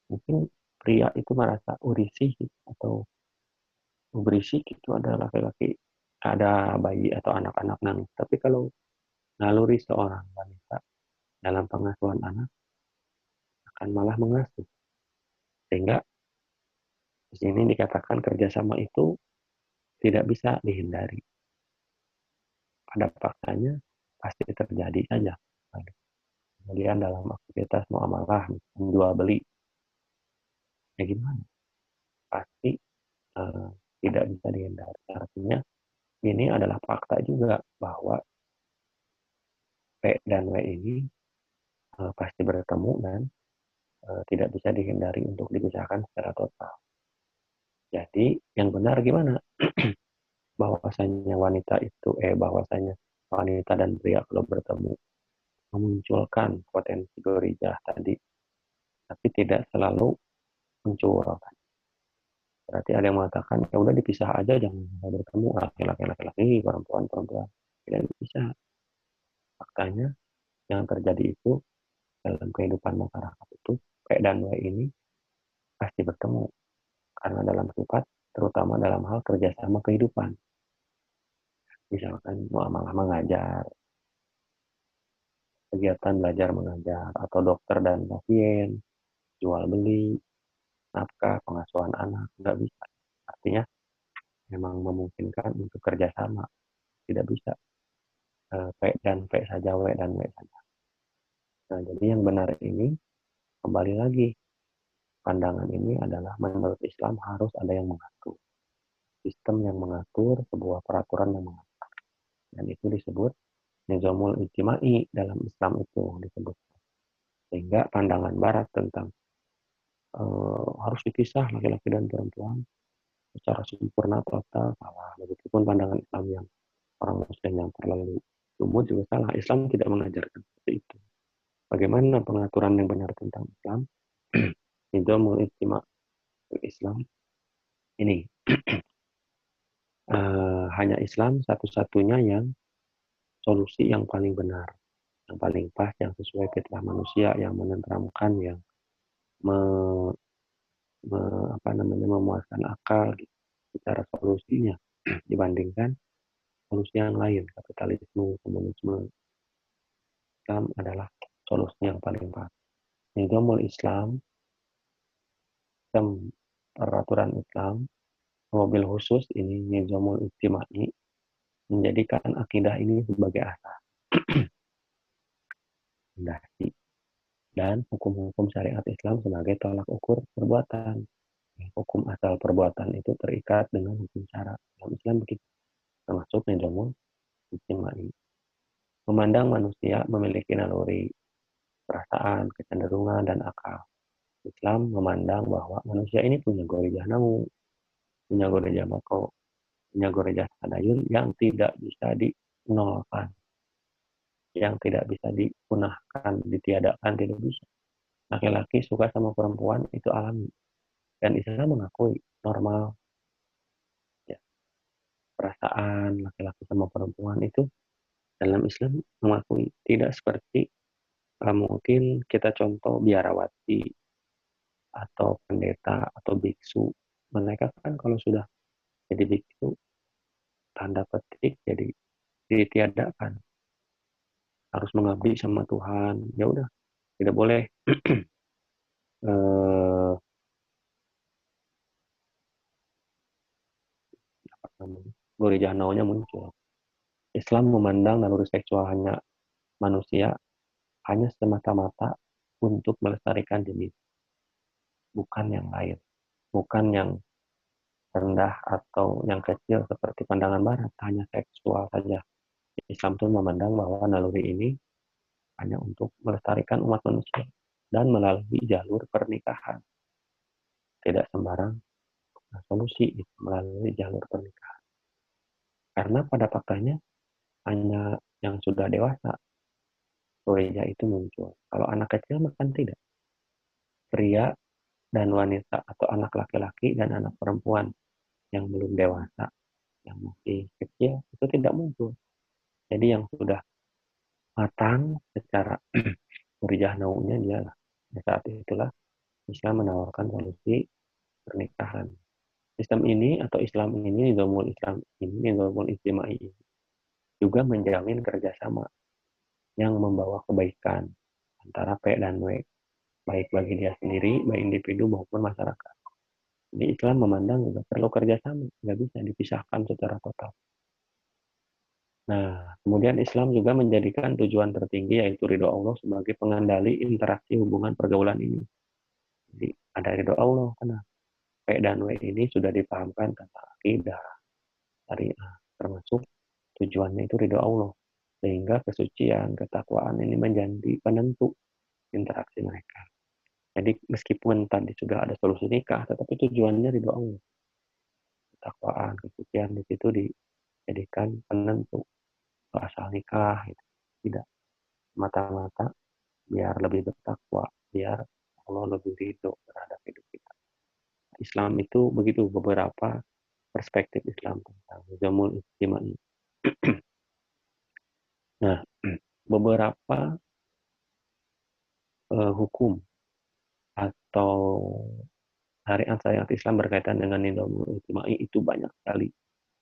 mungkin pria itu merasa risih atau berisik itu ada laki-laki, ada bayi atau anak-anak nangis. Tapi kalau naluri seorang wanita dalam pengasuhan anak akan malah mengasuh. Sehingga di sini dikatakan kerjasama itu tidak bisa dihindari. Pada faktanya pasti terjadi saja. Kemudian dalam aktivitas muamalah, menjual beli, ya gimana? Pasti tidak bisa dihindari. Artinya ini adalah fakta juga bahwa P dan W ini pasti bertemu dan tidak bisa dihindari untuk dipisahkan secara total. Jadi yang benar gimana? bahwasanya wanita dan pria kalau bertemu memunculkan potensi gorijah tadi, tapi tidak selalu muncul. Berarti ada yang mengatakan ya udah dipisah aja, jangan bertemu laki-laki, perempuan. Tidak bisa. Faktanya yang terjadi itu dalam kehidupan masyarakat itu P dan W ini pasti bertemu karena dalam sifat terutama dalam hal kerjasama kehidupan. Misalkan muamalah mengajar, kegiatan belajar mengajar, atau dokter dan pasien, jual beli, nafkah, pengasuhan anak, nggak bisa. Artinya memang memungkinkan untuk kerjasama, tidak bisa P dan P saja, W dan W saja. Nah, jadi yang benar ini kembali lagi pandangan ini adalah menurut Islam harus ada yang mengatur, sistem yang mengatur, sebuah peraturan yang mengatur, dan itu disebut nizamul ijtimai dalam Islam itu disebut. Sehingga pandangan Barat tentang harus dipisah laki-laki dan perempuan secara sempurna total salah. Begitupun pandangan Islam yang orang Muslim yang terlalu lumut juga salah. Islam tidak mengajarkan seperti itu. Bagaimana pengaturan yang benar tentang Islam? Nizamul ijtima Islam ini hanya Islam satu-satunya yang solusi yang paling benar, yang paling pas, yang sesuai fitrah manusia, yang menenteramkan, yang memuaskan akal gitu, secara solusinya dibandingkan solusi yang lain, kapitalisme, komunisme. Islam adalah solusi yang paling pas. Nizamul Islam, sistem peraturan Islam, mobil khusus ini nizamul ijtimai, menjadikan akidah ini sebagai asas, fondasi, dan hukum-hukum syariat Islam sebagai tolak ukur perbuatan. Hukum asal perbuatan itu terikat dengan hukum syarat. Dalam Islam begitu, termasuk nizamul ijtimai. Memandang manusia memiliki naluri, perasaan, kecenderungan, dan akal. Islam memandang bahwa manusia ini punya gorijah namu, punya gorijah mako, punya gorijah tadayun yang tidak bisa dinolkan, yang tidak bisa dipunahkan, ditiadakan, tidak bisa. Laki-laki suka sama perempuan itu alami. Dan Islam mengakui normal ya, perasaan laki-laki sama perempuan itu dalam Islam mengakui tidak seperti mungkin kita contoh biarawati atau pendeta atau biksu. Mereka kan kalau sudah jadi biksu tanda petik jadi ditiadakan, harus mengabdi sama Tuhan. Ya udah, tidak boleh eh, gorijah naunya muncul. Islam memandang naluri seksual hanya manusia hanya semata-mata untuk melestarikan jenis, bukan yang lain, bukan yang rendah atau yang kecil seperti pandangan barat, hanya seksual saja. Islam pun memandang bahwa naluri ini hanya untuk melestarikan umat manusia dan melalui jalur pernikahan. Tidak sembarang solusi melalui jalur pernikahan. Karena pada faktanya hanya yang sudah dewasa gorijah itu muncul. Kalau anak kecil makan tidak. Pria dan wanita atau anak laki-laki dan anak perempuan yang belum dewasa, yang masih kecil itu tidak muncul. Jadi yang sudah matang secara gorijah naunya dialah. Saat itulah bisa menawarkan solusi pernikahan. Sistem ini atau Islam ini, nizamul Islam ini, nizamul ijtimai ini juga menjamin kerjasama yang membawa kebaikan antara P dan W, baik bagi dia sendiri, baik individu maupun masyarakat. Jadi Islam memandang juga perlu kerjasama, nggak bisa dipisahkan secara total. Nah, kemudian Islam juga menjadikan tujuan tertinggi yaitu ridho Allah sebagai pengendali interaksi hubungan pergaulan ini. Jadi ada ridho Allah, karena P dan W ini sudah dipahamkan tentang akidah, syariah, termasuk tujuannya itu ridho Allah. Sehingga kesucian, ketakwaan ini menjadi penentu interaksi mereka. Jadi meskipun tadi sudah ada solusi nikah, tetapi tujuannya ridho Allah. Ketakwaan, kesucian di situ dijadikan penentu asal nikah. Gitu. Tidak mata-mata biar lebih bertakwa, biar Allah lebih ridho terhadap hidup kita. Islam itu begitu beberapa perspektif Islam tentang nizamul ijtimai. Nah, beberapa hukum atau syariat-syariat Islam berkaitan dengan nizamul ijtimai itu banyak sekali.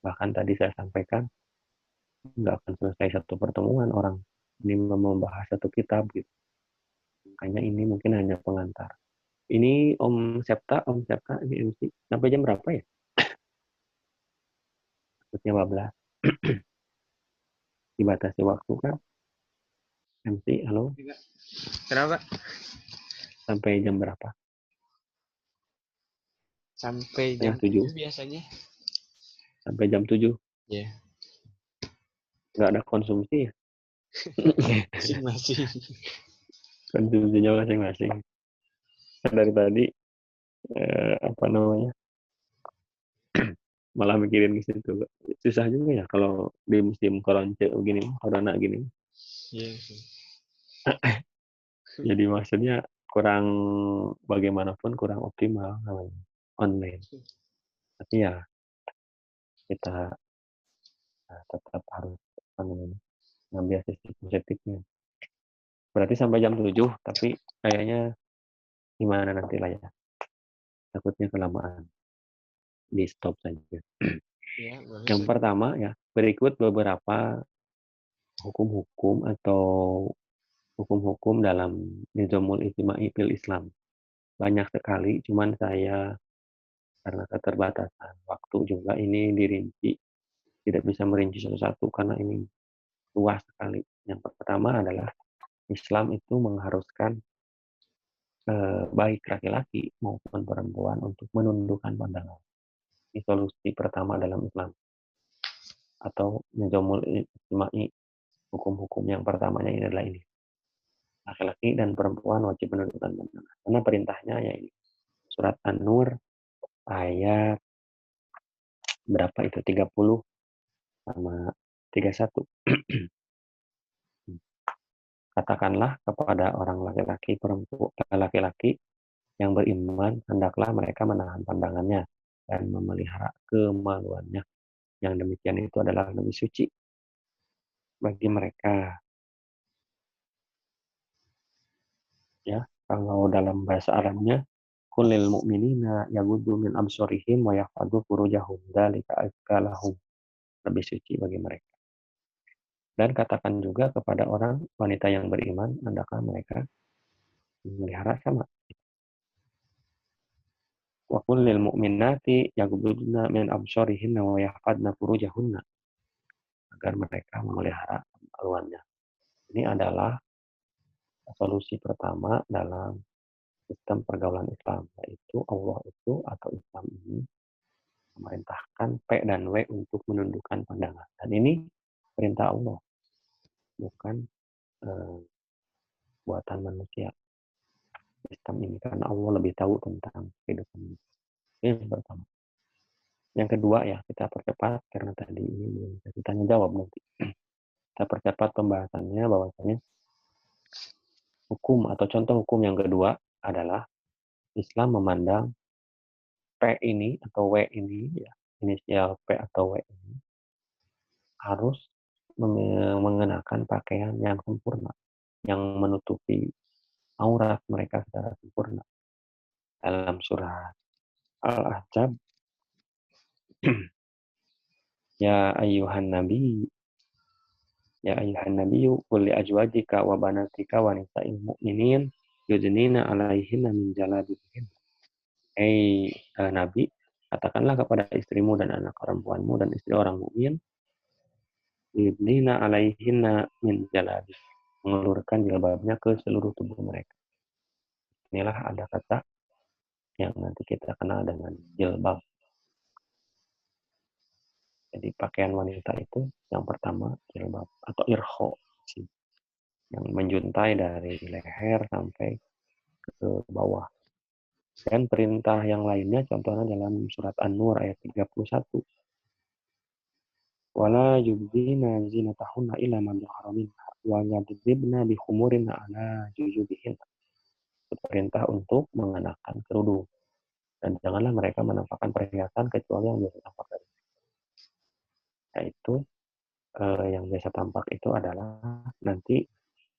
Bahkan tadi saya sampaikan nggak akan selesai satu pertemuan orang ini membahas satu kitab gitu. Makanya ini mungkin hanya pengantar. Ini Om Septa ini MC sampai jam berapa ya? Maksudnya 15. Dibatasi waktu kan? MC, halo? Kenapa? Sampai jam berapa? Sampai Setengah jam 7. 7 biasanya. Sampai jam 7. Iya. Nggak ada konsumsi ya? Masing-masing. Konsumsinya masing-masing. Dari tadi apa namanya? Malah mikirin ke situ. Susah juga ya kalau di musim corona gini. Iya. Jadi maksudnya kurang bagaimanapun kurang optimal namanya online. Tapi ya kita tetap harus ngambil sisi positifnya. Berarti sampai jam 7, tapi kayaknya gimana nanti lah ya. Takutnya kelamaan. Di stop saja. Ya, Yang pertama ya, berikut beberapa hukum-hukum atau hukum-hukum dalam Nizamul Ijtimai fil Islam. Banyak sekali, cuman saya karena keterbatasan waktu juga ini dirinci. Tidak bisa merinci satu-satu karena ini luas sekali. Yang pertama adalah Islam itu mengharuskan baik laki-laki maupun perempuan untuk menundukkan pandangan. Ini solusi pertama dalam Islam. atau nizamul ijtima'i, hukum-hukum yang pertamanya ini adalah ini. Laki-laki dan perempuan wajib menundukkan pandangan. Karena perintahnya ya ini. Surat An-Nur ayat berapa itu? 30 sama 31. Katakanlah kepada orang laki-laki yang beriman, hendaklah mereka menahan pandangannya dan memelihara kemaluannya. Yang demikian itu adalah lebih suci bagi mereka. Ya, kalau dalam bahasa Arabnya, kulil mu'minina yaghuddu min absarihim wa yahfadzu furujahum dzalika azka lahum. Lebih suci bagi mereka. Dan katakan juga kepada orang wanita yang beriman, hendaklah mereka memelihara sama. Wa qul lil mu'minati yaghudduna min absarihinna wa yahfadna furujahunna, agar mereka memelihara kemaluannya. Ini adalah solusi pertama dalam sistem pergaulan Islam, yaitu Allah itu atau Islam ini memerintahkan P dan W untuk menundukkan pandangan. Dan ini perintah Allah, bukan buatan manusia. Sistem ini karena Allah lebih tahu tentang kehidupan ini. Ini yang pertama. Yang kedua ya, kita percepat karena tadi ini belum bisa tanya jawab nanti. Kita percepat pembahasannya bahwasanya hukum atau contoh hukum yang kedua adalah Islam memandang P ini atau W ini ya, inisial P atau W ini harus mengenakan pakaian yang sempurna, yang menutupi aurat mereka secara sempurna. Dalam surah Al-Ahzab, ya ayuhan nabi qul li azwajika wa banatika wa nisa'il mu'minin yudnina 'alaihinna min jalabibihin. Nabi, katakanlah kepada istrimu dan anak perempuanmu dan istri orang mukmin, yudnina 'alaihinna min jalabi, mengulurkan jilbabnya ke seluruh tubuh mereka. Inilah ada kata yang nanti kita kenal dengan jilbab. Jadi pakaian wanita itu yang pertama jilbab atau irkho, yang menjuntai dari leher sampai ke bawah. Dan perintah yang lainnya contohnya dalam surat An-Nur ayat 31. Wala yubdina zinatahunna illa ma dhahara minha wa yadribna bi khumurina ala jujubihin. Perintah untuk mengenakan kerudung. Dan janganlah mereka menampakkan perhiasan kecuali yang biasa tampak dari. Yaitu yang biasa tampak itu adalah nanti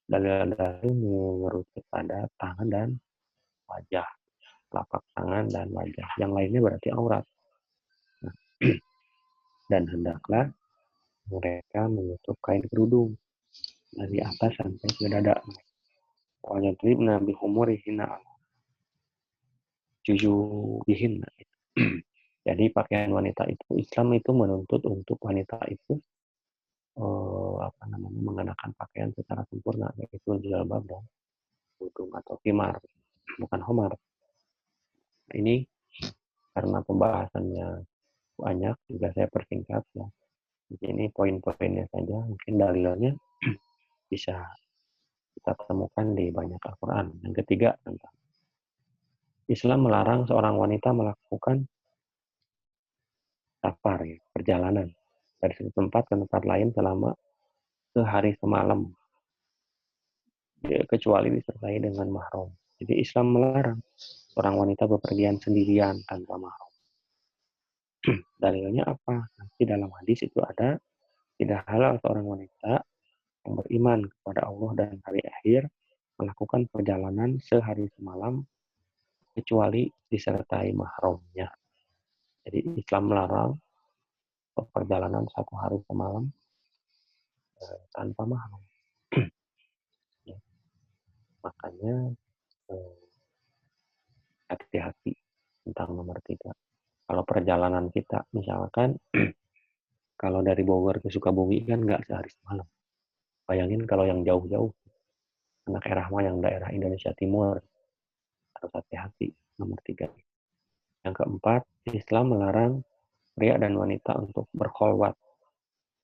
dalil-dalil mengerucut pada tangan dan wajah, telapak tangan dan wajah. Yang lainnya berarti aurat. Nah, dan hendaklah mereka menutup kain kerudung dari atas sampai ke dada. Wajadribna bihumurihinna jujubihinna. Jadi pakaian wanita itu, Islam itu menuntut untuk wanita itu mengenakan pakaian secara sempurna, yaitu jilbab dan kerudung atau khimar, bukan homar. Nah, ini karena pembahasannya banyak, juga saya persingkat ya. Ini poin-poinnya saja, mungkin dalilnya bisa kita temukan di banyak Al-Quran. Yang ketiga, tentang Islam melarang seorang wanita melakukan safar, ya, perjalanan dari satu tempat ke tempat lain selama sehari semalam, kecuali disertai dengan mahram. Jadi Islam melarang seorang wanita bepergian sendirian tanpa mahram. Dalilnya apa? Nanti dalam hadis itu ada, tidak halal seorang wanita yang beriman kepada Allah dan hari akhir melakukan perjalanan sehari semalam kecuali disertai mahramnya. Jadi Islam melarang perjalanan satu hari semalam tanpa mahram. Ya. Makanya hati-hati tentang nomor 3. Kalau perjalanan kita misalkan kalau dari Bogor ke Sukabumi kan nggak sehari semalam. Bayangin kalau yang jauh-jauh, anak Erahma yang daerah Indonesia Timur, harus hati-hati. Nomor 3. Yang keempat, Islam melarang pria dan wanita untuk berkholwat.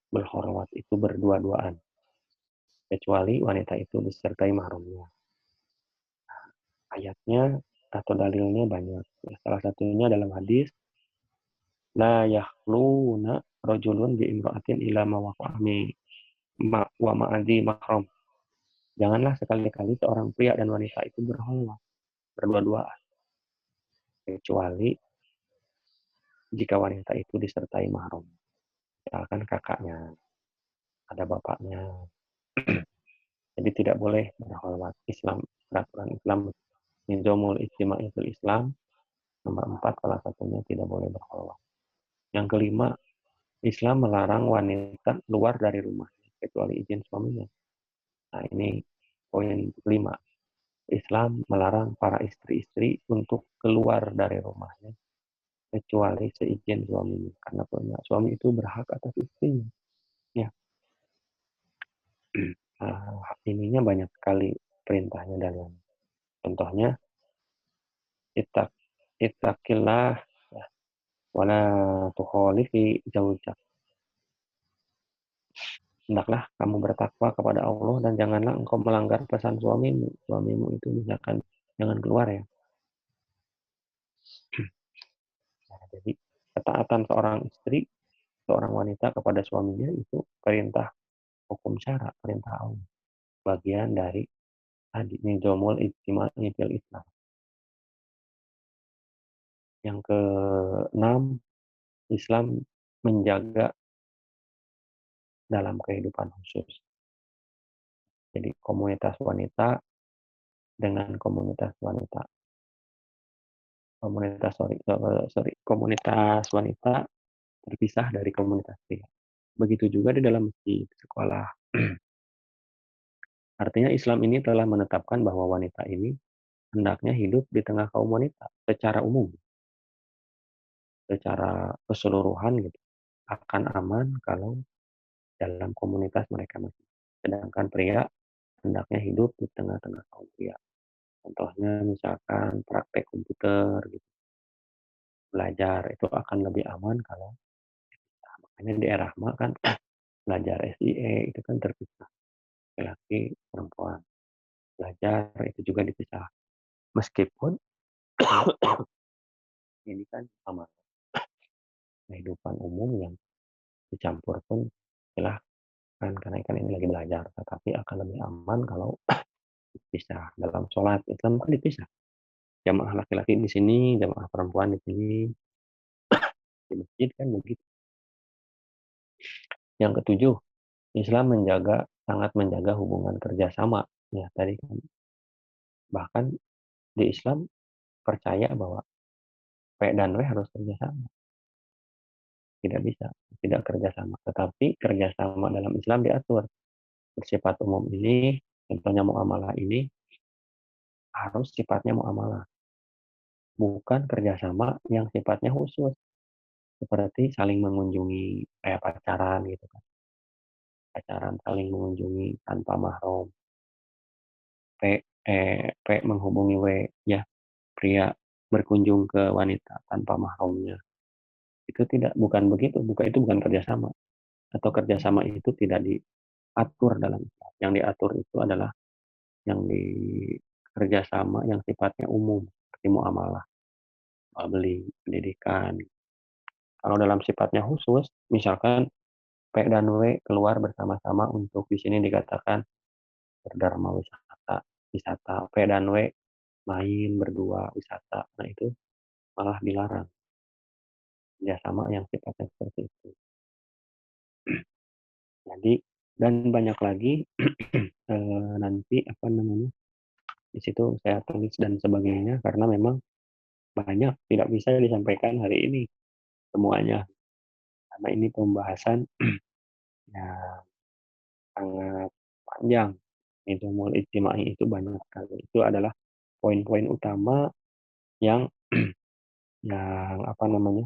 berkhulwat itu berdua-duaan, kecuali wanita itu disertai mahramnya. Ayatnya atau dalilnya banyak. Salah satunya dalam hadis, la yakhluna rajulun bi imra'atin ila wa ma'adhi mahram. Janganlah sekali-kali seorang pria dan wanita itu berkhulwat berdua-duaan, kecuali jika wanita itu disertai mahram. Misalkan kakaknya, ada bapaknya. Jadi tidak boleh berkhulwat. Islam, peraturan Islam, nizamul ijtima'i Islam, nomor 4 salah satunya tidak boleh berkhulwat. Yang kelima, Islam melarang wanita keluar dari rumahnya kecuali izin suaminya. Nah, ini poin kelima. Islam melarang para istri-istri untuk keluar dari rumahnya kecuali seizin suaminya. Karena suami itu berhak atas istrinya. Ya. Ininya banyak sekali perintahnya dalam. Contohnya, ittaqillah ya, wala tukhalifi zaujak. Hendaklah kamu bertakwa kepada Allah dan janganlah engkau melanggar pesan suamimu. Suamimu itu misalkan jangan keluar ya. Nah, jadi ketaatan seorang istri, seorang wanita kepada suaminya itu perintah hukum syara, perintah Allah. Bagian dari nizamul ijtima'i fil Islam. Yang keenam, Islam menjaga dalam kehidupan khusus. Jadi komunitas wanita dengan komunitas wanita. Komunitas wanita terpisah dari komunitas pria. Begitu juga di dalam masjid, sekolah. Artinya Islam ini telah menetapkan bahwa wanita ini hendaknya hidup di tengah kaum wanita secara umum, secara keseluruhan gitu. Akan aman kalau dalam komunitas mereka masih. Sedangkan pria hendaknya hidup di tengah-tengah kaum pria. Contohnya misalkan praktek komputer gitu. Belajar itu akan lebih aman kalau makanya di era kan belajar SIE itu kan terpisah, laki-laki perempuan. Belajar itu juga dipisah. Meskipun ini kan sama kehidupan umum yang dicampur pun silahkan karena kan ini lagi belajar, tetapi akan lebih aman kalau dipisah. Dalam sholat Islam kan dipisah. Jamaah laki-laki di sini, jamaah perempuan di sini. Di masjid kan begitu. Yang ketujuh, Islam sangat menjaga hubungan kerjasama. Ya, tadi kan bahkan di Islam percaya bahwa P dan W harus kerjasama. Tidak bisa, tidak kerjasama. Tetapi kerjasama dalam Islam diatur. Bersifat umum ini, contohnya muamalah ini, harus sifatnya muamalah. Bukan kerjasama yang sifatnya khusus. Seperti saling mengunjungi, kayak pacaran gitu kan. Pacaran saling mengunjungi tanpa mahram. P menghubungi W, ya, pria berkunjung ke wanita tanpa mahramnya. Itu bukan begitu, itu bukan kerjasama. Atau kerjasama itu tidak diatur dalam Islam. Yang diatur itu adalah yang di kerjasama yang sifatnya umum, seperti muamalah, jual beli, pendidikan. Kalau dalam sifatnya khusus, misalkan P dan W keluar bersama-sama untuk di sini dikatakan berdharma wisata. P dan W main berdua wisata. Nah itu malah dilarang. Kerjasama yang sifatnya seperti itu. Jadi dan banyak lagi nanti apa namanya di situ saya tulis dan sebagainya karena memang banyak tidak bisa disampaikan hari ini semuanya karena ini pembahasan yang sangat panjang. Nizamul ijtima'i itu banyak sekali. Itu adalah poin-poin utama yang yang apa namanya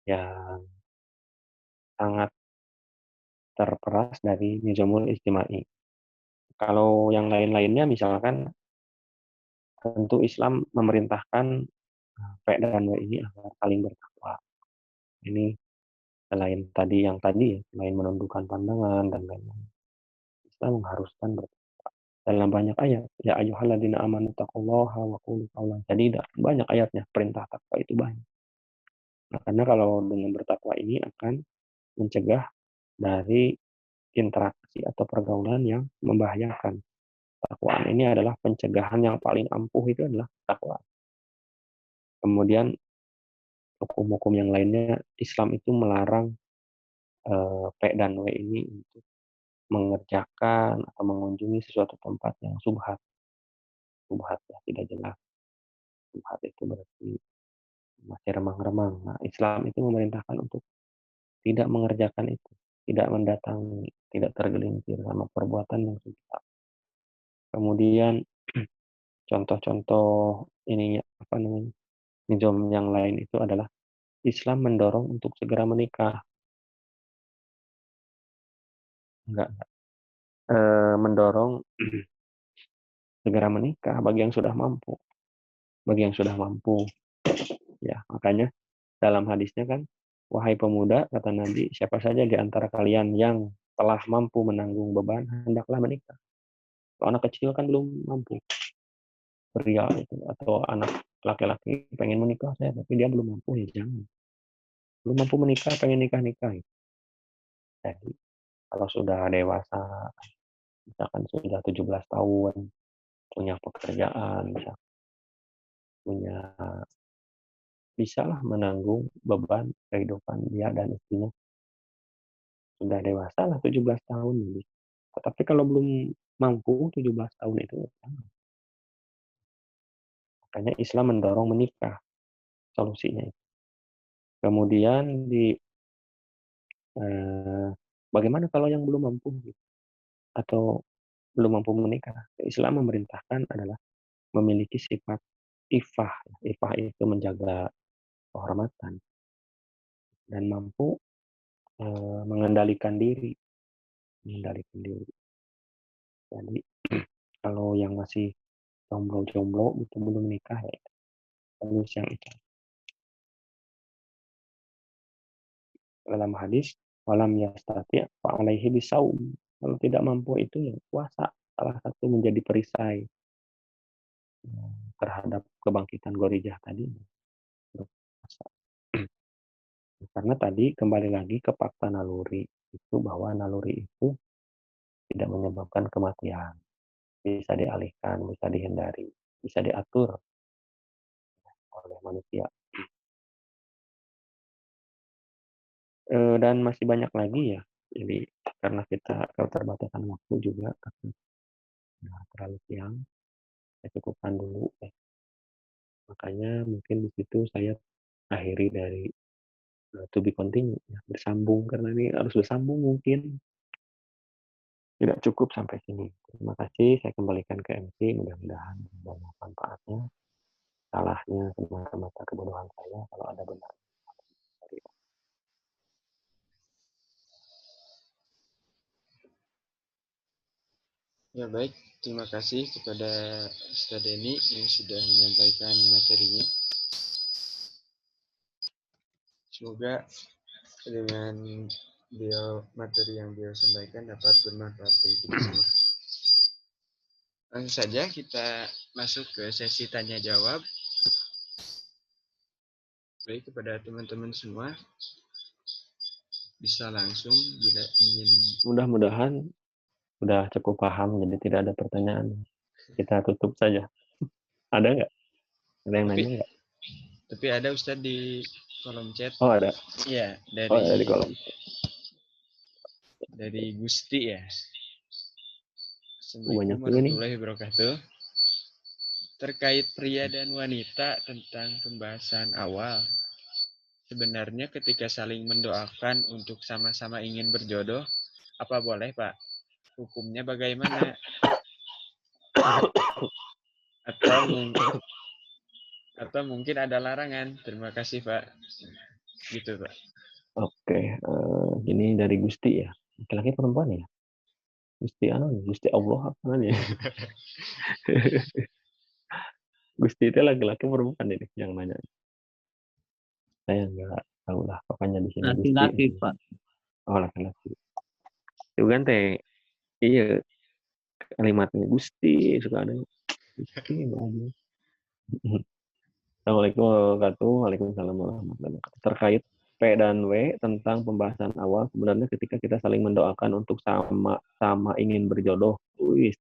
yang sangat terperas dari Nizamul ijtima'i. Kalau yang lain-lainnya misalkan tentu Islam memerintahkan P dan W ini agar saling bertakwa. Ini selain tadi ya, selain menundukkan pandangan dan lain-lain, Islam mengharuskan dalam banyak ayat. Ya ayyuhalladzina amanu taqullaha wa qulu qawlan sadida. Banyak ayatnya, perintah takwa itu banyak. Nah, karena kalau dengan bertakwa ini akan mencegah dari interaksi atau pergaulan yang membahayakan. Takwaan ini adalah pencegahan yang paling ampuh, itu adalah takwa. Kemudian hukum-hukum yang lainnya, Islam itu melarang P dan W ini untuk mengerjakan atau mengunjungi sesuatu tempat yang subhat. Subhat ya, tidak jelas. Subhat itu berarti masih remang-remang. Nah, Islam itu memerintahkan untuk tidak mengerjakan itu, tidak mendatangi, tidak tergelincir sama perbuatan yang subhat. Kemudian contoh-contoh ininya apa namanya? Nizam yang lain itu adalah Islam mendorong untuk segera menikah. Enggak. Mendorong segera menikah bagi yang sudah mampu. Bagi yang sudah mampu. Ya, makanya dalam hadisnya kan, wahai pemuda, kata Nabi, siapa saja di antara kalian yang telah mampu menanggung beban, hendaklah menikah. Kalau anak kecil kan belum mampu. Pria itu atau anak laki-laki pengen menikah saya, tapi dia belum mampu, ya jangan. Belum mampu menikah, pengen nikah-nikah. Jadi kalau sudah dewasa, misalkan sudah 17 tahun, punya pekerjaan, punya bisalah menanggung beban kehidupan dia dan istrinya. Sudah dewasa lah 17 tahun lebih. Tapi kalau belum mampu 17 tahun itu, makanya Islam mendorong menikah solusinya. Kemudian bagaimana kalau yang belum mampu atau belum mampu menikah? Islam memerintahkan adalah memiliki sifat ifah. Ifah itu menjaga kehormatan dan mampu mengendalikan diri. Jadi kalau yang masih jomblo itu belum nikah ya, terus yang itu. Dalam hadis, walam yastati' fa alaihi bisaum. Kalau tidak mampu itu ya puasa, salah satu menjadi perisai terhadap kebangkitan Gorijah tadi. Karena tadi kembali lagi ke fakta naluri itu, bahwa naluri itu tidak menyebabkan kematian, bisa dialihkan, bisa dihindari, bisa diatur oleh manusia. Dan masih banyak lagi ya. Jadi karena kita keterbatasan waktu juga, terlalu siang, saya cukupkan dulu. Makanya mungkin di situ saya akhiri dari to be continue, ya, bersambung, karena ini harus bersambung, mungkin tidak cukup sampai sini. Terima kasih, saya kembalikan ke MC, mudah-mudahan banyak manfaatnya. Salahnya semata-mata kebodohan saya, kalau ada benar. Ya baik, terima kasih kepada Ustaz Denny yang sudah menyampaikan materinya. Semoga dengan materi yang beliau sampaikan dapat bermanfaat bagi kita semua. Langsung saja kita masuk ke sesi tanya jawab. Baik, kepada teman-teman semua bisa langsung bila ingin. Mudah-mudahan sudah cukup paham, jadi tidak ada pertanyaan. Kita tutup saja. Ada nggak? Ada yang nanya nggak? Tapi ada Ustaz di kolom chat. Oh ada. Iya, Ada di kolom. Dari Gusti ya. Banyak Assalamualaikum juga nih. warahmatullahi wabarakatuh. Terkait pria dan wanita tentang pembahasan awal. Sebenarnya ketika saling mendoakan untuk sama-sama ingin berjodoh, apa boleh Pak? Hukumnya bagaimana? Atau mungkin ada larangan? Terima kasih Pak. Gitu Pak. Oke, ini dari Gusti ya. Laki-laki perempuan ya? Gusti Allah apa ya? Gusti itu laki-laki perempuan ini yang nanya. Saya nggak tahu lah pokoknya di sini Laki-laki, Gusti. Pak. Oh, laki-laki. Itu kan teh iya kalimatnya Gusti suka ada Gusti aja. Assalamualaikum warahmatullahi wabarakatuh. Waalaikumsalam warahmatullahi wabarakatuh. Terkait P dan W tentang pembahasan awal, sebenarnya ketika kita saling mendoakan untuk sama ingin berjodoh, wih,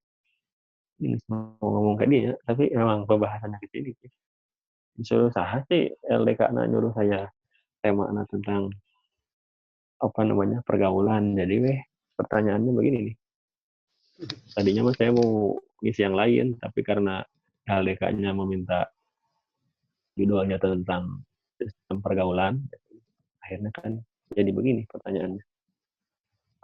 ini mau ngomong kayak dia, tapi memang pembahasannya ke sini. Disuruh saya sih LDK nyuruh saya tema tentang apa namanya pergaulan. Jadi pertanyaannya begini nih. Tadinya mas saya mau ngisi yang lain, tapi karena LDK-nya meminta judulnya tentang sistem pergaulan, akhirnya kan jadi begini pertanyaannya.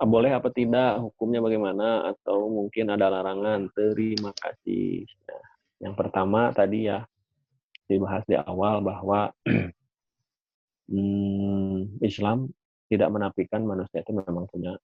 Boleh apa tidak, hukumnya bagaimana, atau mungkin ada larangan. Terima kasih. Nah, yang pertama tadi ya dibahas di awal bahwa Islam tidak menafikan manusia itu memang punya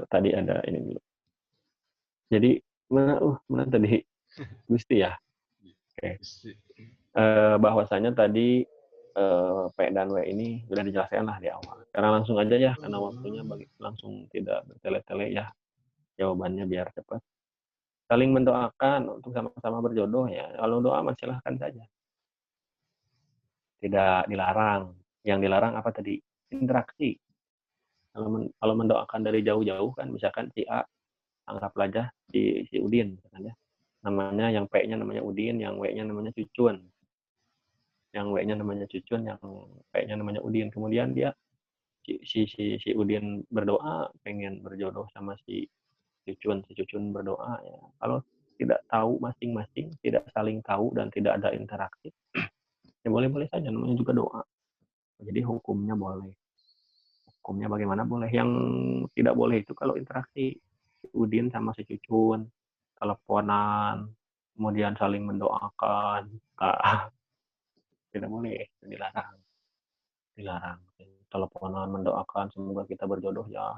tadi ada ini dulu. Jadi mana tadi Gusti ya. Oke. Bahwasanya tadi P dan W ini sudah dijelaskan lah di awal. Sekarang langsung aja ya karena waktunya langsung tidak bertele-tele ya jawabannya biar cepat. Saling mendoakan untuk sama-sama berjodoh ya. Kalau doa mah silahkan saja. Tidak dilarang. Yang dilarang apa tadi? Interaksi. Kalau mendoakan dari jauh-jauh kan misalkan si A anggaplah aja si Udin misalkan ya. Namanya yang P-nya namanya Udin, yang W-nya namanya Cucun. Yang W-nya namanya Cucun, yang P-nya namanya Udin. Kemudian dia si Udin berdoa pengen berjodoh sama si Cucun berdoa ya. Kalau tidak tahu masing-masing, tidak saling tahu dan tidak ada interaksi, ya boleh-boleh saja namanya juga doa. Jadi hukumnya boleh. Hukumnya bagaimana boleh. Yang tidak boleh itu kalau interaksi si Udin sama si Cucun, teleponan, kemudian saling mendoakan. Tidak boleh, dilarang. Dilarang. Teleponan mendoakan semoga kita berjodoh ya,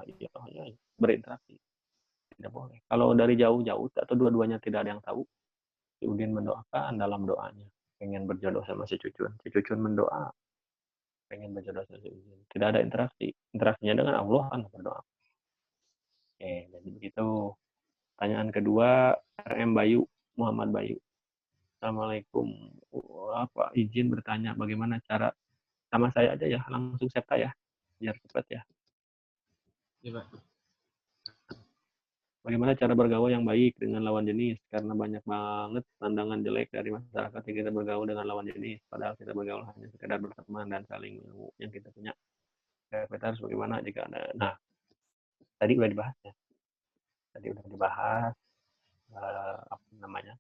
berinteraksi. Tidak boleh. Kalau dari jauh-jauh atau dua-duanya tidak ada yang tahu, si Udin mendoakan dalam doanya pengen berjodoh sama si Cucun. Si Cucun mendoa pengen berjodoh sama si Udin. Tidak ada interaksi. Interaksinya dengan Allah kan berdoa. Oke, jadi begitu. Pertanyaan kedua, RM Bayu, Muhammad Bayu. Assalamualaikum. Apa izin bertanya bagaimana cara sama saya aja ya, langsung septa ya, biar cepat ya. Iya, Pak. Bagaimana cara bergaul yang baik dengan lawan jenis? Karena banyak banget pandangan jelek dari masyarakat yang kita bergaul dengan lawan jenis. Padahal kita bergaul hanya sekedar berteman dan saling ilmu yang kita punya. Kita harus bagaimana jika ada. Nah, tadi udah dibahas ya. Tadi udah dibahas apa namanya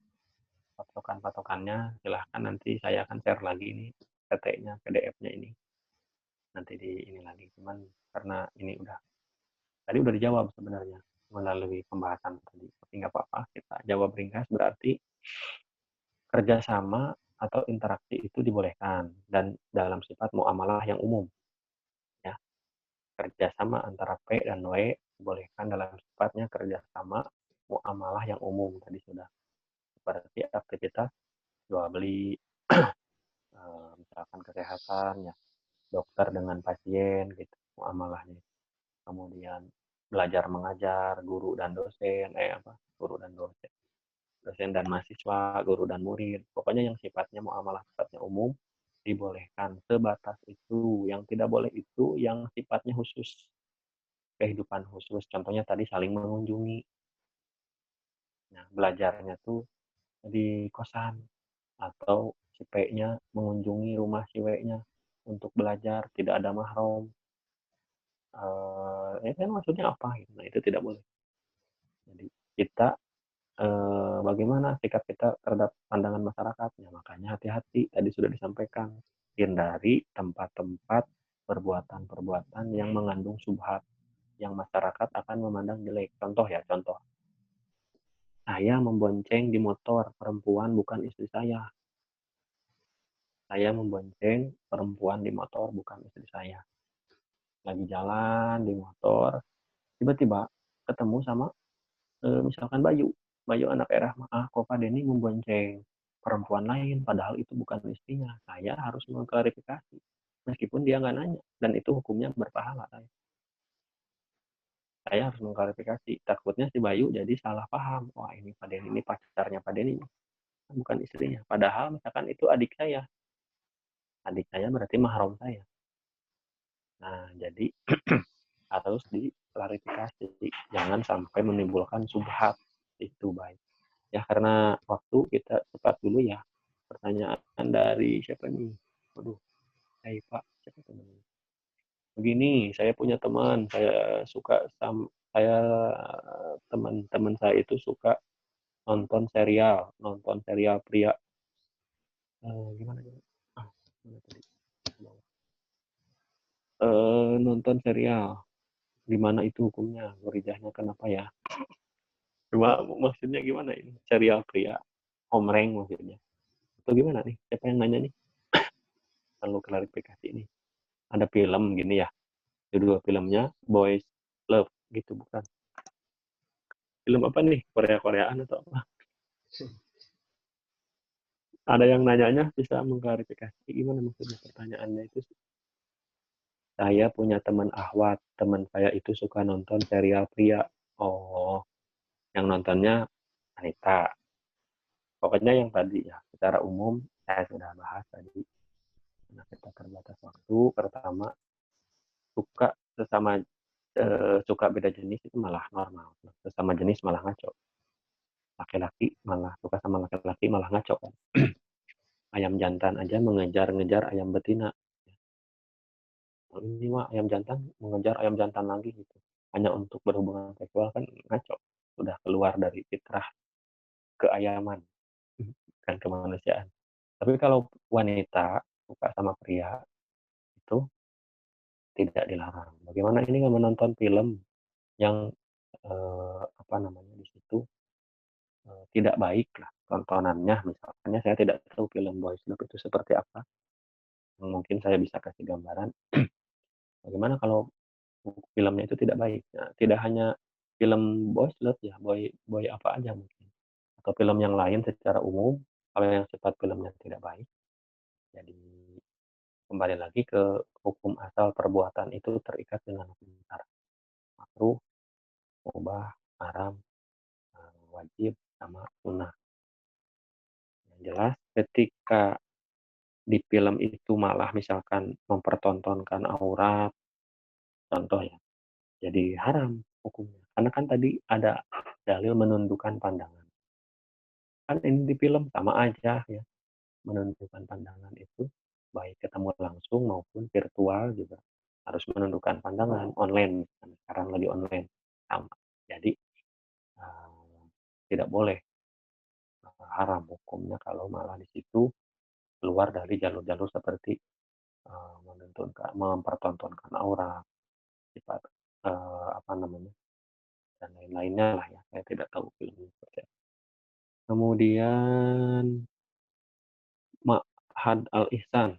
patokan-patokannya. Silahkan nanti saya akan share lagi ini PT-nya, PDF-nya ini. Nanti di ini lagi. Cuman karena ini tadi udah dijawab sebenarnya melalui pembahasan tadi. Tapi nggak apa-apa, kita jawab ringkas berarti kerjasama atau interaksi itu dibolehkan dan dalam sifat muamalah yang umum. Ya, kerjasama antara P dan W dibolehkan dalam sifatnya kerjasama muamalah yang umum tadi sudah seperti aktivitas jual beli, misalkan kesehatan ya, dokter dengan pasien gitu muamalahnya. Kemudian belajar mengajar, guru dan dosen, dosen dan mahasiswa, guru dan murid. Pokoknya yang sifatnya muamalah sifatnya umum dibolehkan sebatas itu. Yang tidak boleh itu yang sifatnya khusus, kehidupan khusus. Contohnya tadi saling mengunjungi. Nah, belajarnya tuh di kosan atau si P-nya mengunjungi rumah si W-nya untuk belajar, tidak ada mahram. Kan maksudnya apa? Nah, itu tidak boleh. Jadi kita bagaimana sikap kita terhadap pandangan masyarakatnya. Makanya hati-hati, tadi sudah disampaikan, hindari tempat-tempat perbuatan-perbuatan yang mengandung subhat, yang masyarakat akan memandang jelek. Contoh ya, contoh. Saya membonceng di motor perempuan bukan istri saya. Saya membonceng perempuan di motor bukan istri saya. Lagi jalan di motor, tiba-tiba ketemu sama misalkan Bayu. Bayu anak era, kok Pak Denny membonceng perempuan lain, padahal itu bukan istrinya. Saya harus mengklarifikasi. Meskipun dia nggak nanya. Dan itu hukumnya berpahala. Saya harus mengklarifikasi. Takutnya si Bayu jadi salah paham. Wah, ini Pak Denny, ini pacarnya Pak Denny. Bukan istrinya. Padahal misalkan itu adik saya. Adik saya berarti mahram saya. Nah, jadi harus diklarifikasi. Jangan sampai menimbulkan subhat. Itu baik. Ya, karena waktu kita cepat dulu ya. Pertanyaan dari siapa nih? Waduh, hai Pak, siapa teman? Begini, saya punya teman, saya suka saya teman-teman saya itu suka nonton serial pria. Gimana gimana? Gimana tadi? Nonton serial. Gimana itu hukumnya? Gorijahnya kenapa ya? Cuma maksudnya gimana ini? Serial pria, homreng maksudnya. Atau gimana nih? Siapa yang nanya nih? Perlu klarifikasi nih. Ada film gini ya. Judul filmnya Boys Love gitu bukan? Film apa nih? Korea-Koreaan atau apa? Ada yang nanyanya bisa mengklarifikasi gimana maksudnya pertanyaannya itu? Saya punya teman ahwat, teman saya itu suka nonton serial pria. Oh, yang nontonnya wanita. Pokoknya yang tadi ya, secara umum saya sudah bahas tadi. Karena kita terbatas waktu, pertama suka beda jenis itu malah normal. Sesama jenis malah ngaco. Laki-laki malah suka sama laki-laki malah ngaco kan. Ayam jantan aja mengejar-ngejar ayam betina. Ini mah ayam jantan mengejar ayam jantan lagi gitu. Hanya untuk berhubungan seksual kan ngaco. Sudah keluar dari fitrah keayaman dan kemanusiaan. Tapi kalau wanita suka sama pria itu tidak dilarang. Bagaimana ini nggak menonton film yang apa namanya di situ tidak baik lah tontonannya, misalnya saya tidak tahu film Boys Love itu seperti apa, mungkin saya bisa kasih gambaran bagaimana kalau filmnya itu tidak baik. Nah, tidak hanya film Boys Love ya, boy apa aja mungkin, atau film yang lain secara umum, kalau yang sifat filmnya tidak baik, jadi kembali lagi ke hukum asal perbuatan itu terikat dengan hukum syarak, makruh, mubah, haram, wajib, sama sunnah. Yang jelas ketika di film itu malah misalkan mempertontonkan aurat, contoh ya, jadi haram hukumnya. Karena kan tadi ada dalil menundukkan pandangan. Kan ini di film sama aja ya, menundukkan pandangan itu baik ketemu langsung maupun virtual juga harus menundukkan pandangan online. Sekarang lagi online sama. Jadi tidak boleh haram hukumnya kalau malah di situ keluar dari jalur-jalur seperti mempertontonkan aurat, sifat apa namanya dan lain-lainnya lah ya. Saya tidak tahu filmnya seperti apa. Kemudian Ma'had Al-Ihsan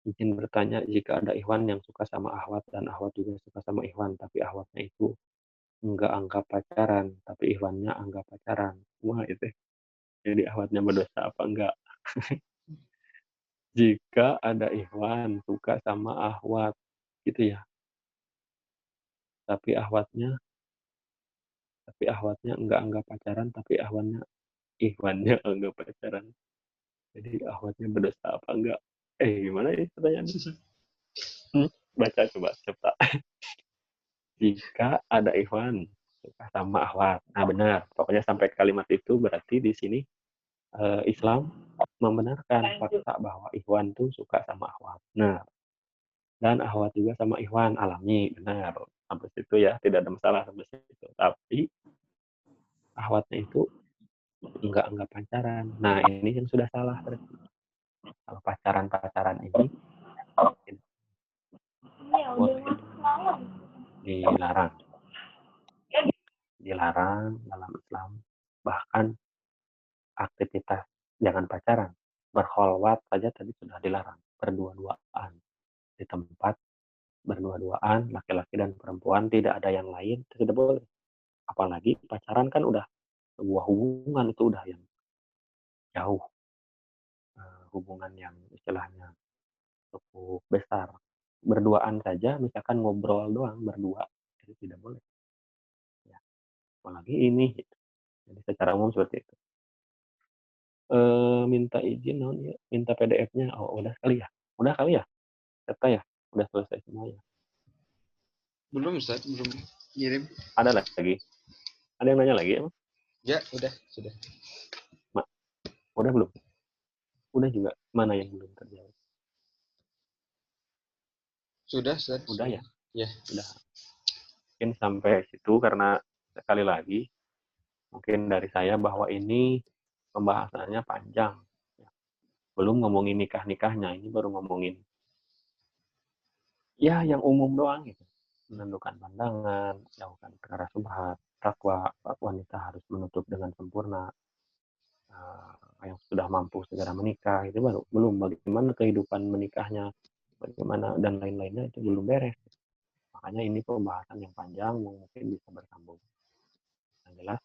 izin bertanya, jika ada ikhwan yang suka sama ahwat dan ahwat juga suka sama ikhwan, tapi ahwatnya itu enggak anggap pacaran, tapi ikhwannya anggap pacaran. Wah itu. Jadi ahwatnya berdosa apa enggak? Jika ada ikhwan suka sama ahwat gitu ya. Tapi ahwatnya enggak anggap pacaran, tapi ikhwannya anggap pacaran. Jadi ahwatnya berdosa apa enggak? Gimana ya pertanyaannya? Baca coba. Jika ada ikhwan suka sama ahwat. Nah benar, pokoknya sampai kalimat itu berarti di sini Islam membenarkan fakta bahwa ikhwan tuh suka sama ahwat. Nah, dan ahwat juga sama ikhwan alami, benar. Sampai situ ya, tidak ada masalah sampai situ. Tapi akhwatnya itu enggak pacaran. Nah, ini yang sudah salah berarti. Kalau pacaran ini dilarang. Dilarang dalam Islam. Bahkan aktivitas jangan pacaran, berkholwat saja tadi sudah dilarang. Berdua-duaan di tempat, berdua-duaan laki-laki dan perempuan, tidak ada yang lain, itu tidak boleh. Apalagi pacaran kan udah sebuah hubungan, itu udah yang jauh, hubungan yang istilahnya cukup besar. Berduaan saja, misalkan ngobrol doang berdua, itu tidak boleh. Ya. Apalagi ini, jadi secara umum seperti itu. Minta izin, minta PDF-nya, udah kali ya, Serta ya, udah selesai semuanya. Belum Ustaz, belum kirim. Ada lagi? Ada yang nanya lagi emang? Ya, sudah. Udah belum? Udah juga. Mana yang belum terjawab? Sudah Ustaz. Udah ya? Ya. Udah. Mungkin sampai situ karena sekali lagi mungkin dari saya bahwa ini pembahasannya panjang. Belum ngomongin nikah-nikahnya, ini baru ngomongin ya yang umum doang gitu. Menentukan pandangan, jauhkan perkara subhat, takwa, wanita harus menutup dengan sempurna. Yang sudah mampu segera menikah, itu baru belum bagaimana kehidupan menikahnya, bagaimana dan lain-lainnya itu belum beres. Makanya ini pembahasan yang panjang, mungkin bisa bersambung. Yang jelas,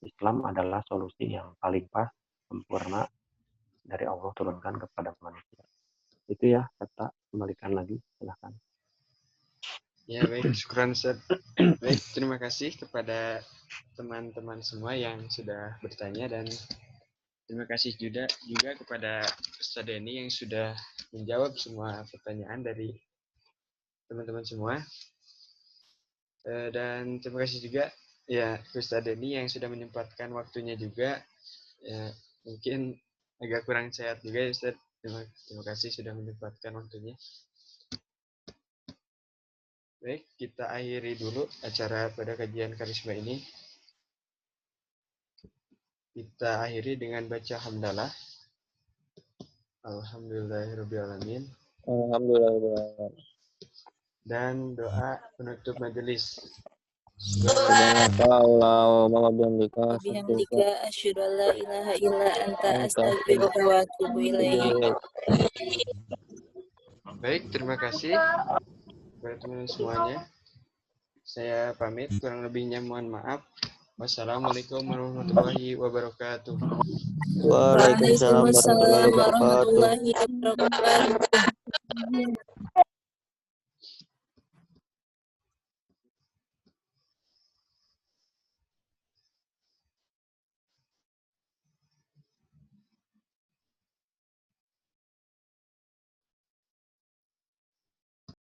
Islam adalah solusi yang paling pas, sempurna dari Allah turunkan kepada manusia. Itu ya, serta kembalikan lagi, silahkan. Ya baik, syukran Ustaz. Baik, terima kasih kepada teman-teman semua yang sudah bertanya dan terima kasih juga kepada Ustaz Denny yang sudah menjawab semua pertanyaan dari teman-teman semua. Dan terima kasih juga ya Ustaz Denny yang sudah menyempatkan waktunya juga. Ya, mungkin agak kurang sehat juga ya Ustaz. Terima kasih sudah menyempatkan waktunya. Baik, kita akhiri dulu acara pada kajian karisma ini. Kita akhiri dengan baca hamdalah. Alhamdulillahirrahmanirrahim. Alhamdulillah. Dan doa penutup majelis. Subhanaka Allahumma wa bihamdika Bihamdika asyhadu an la ilaha illa anta astaghfiruka wa atubu ilaik. Baik, terima kasih kepada teman-teman semuanya. Saya pamit, kurang lebihnya mohon maaf. Wassalamualaikum warahmatullahi wabarakatuh. Waalaikumsalam warahmatullahi wabarakatuh. Warahmatullahi wabarakatuh.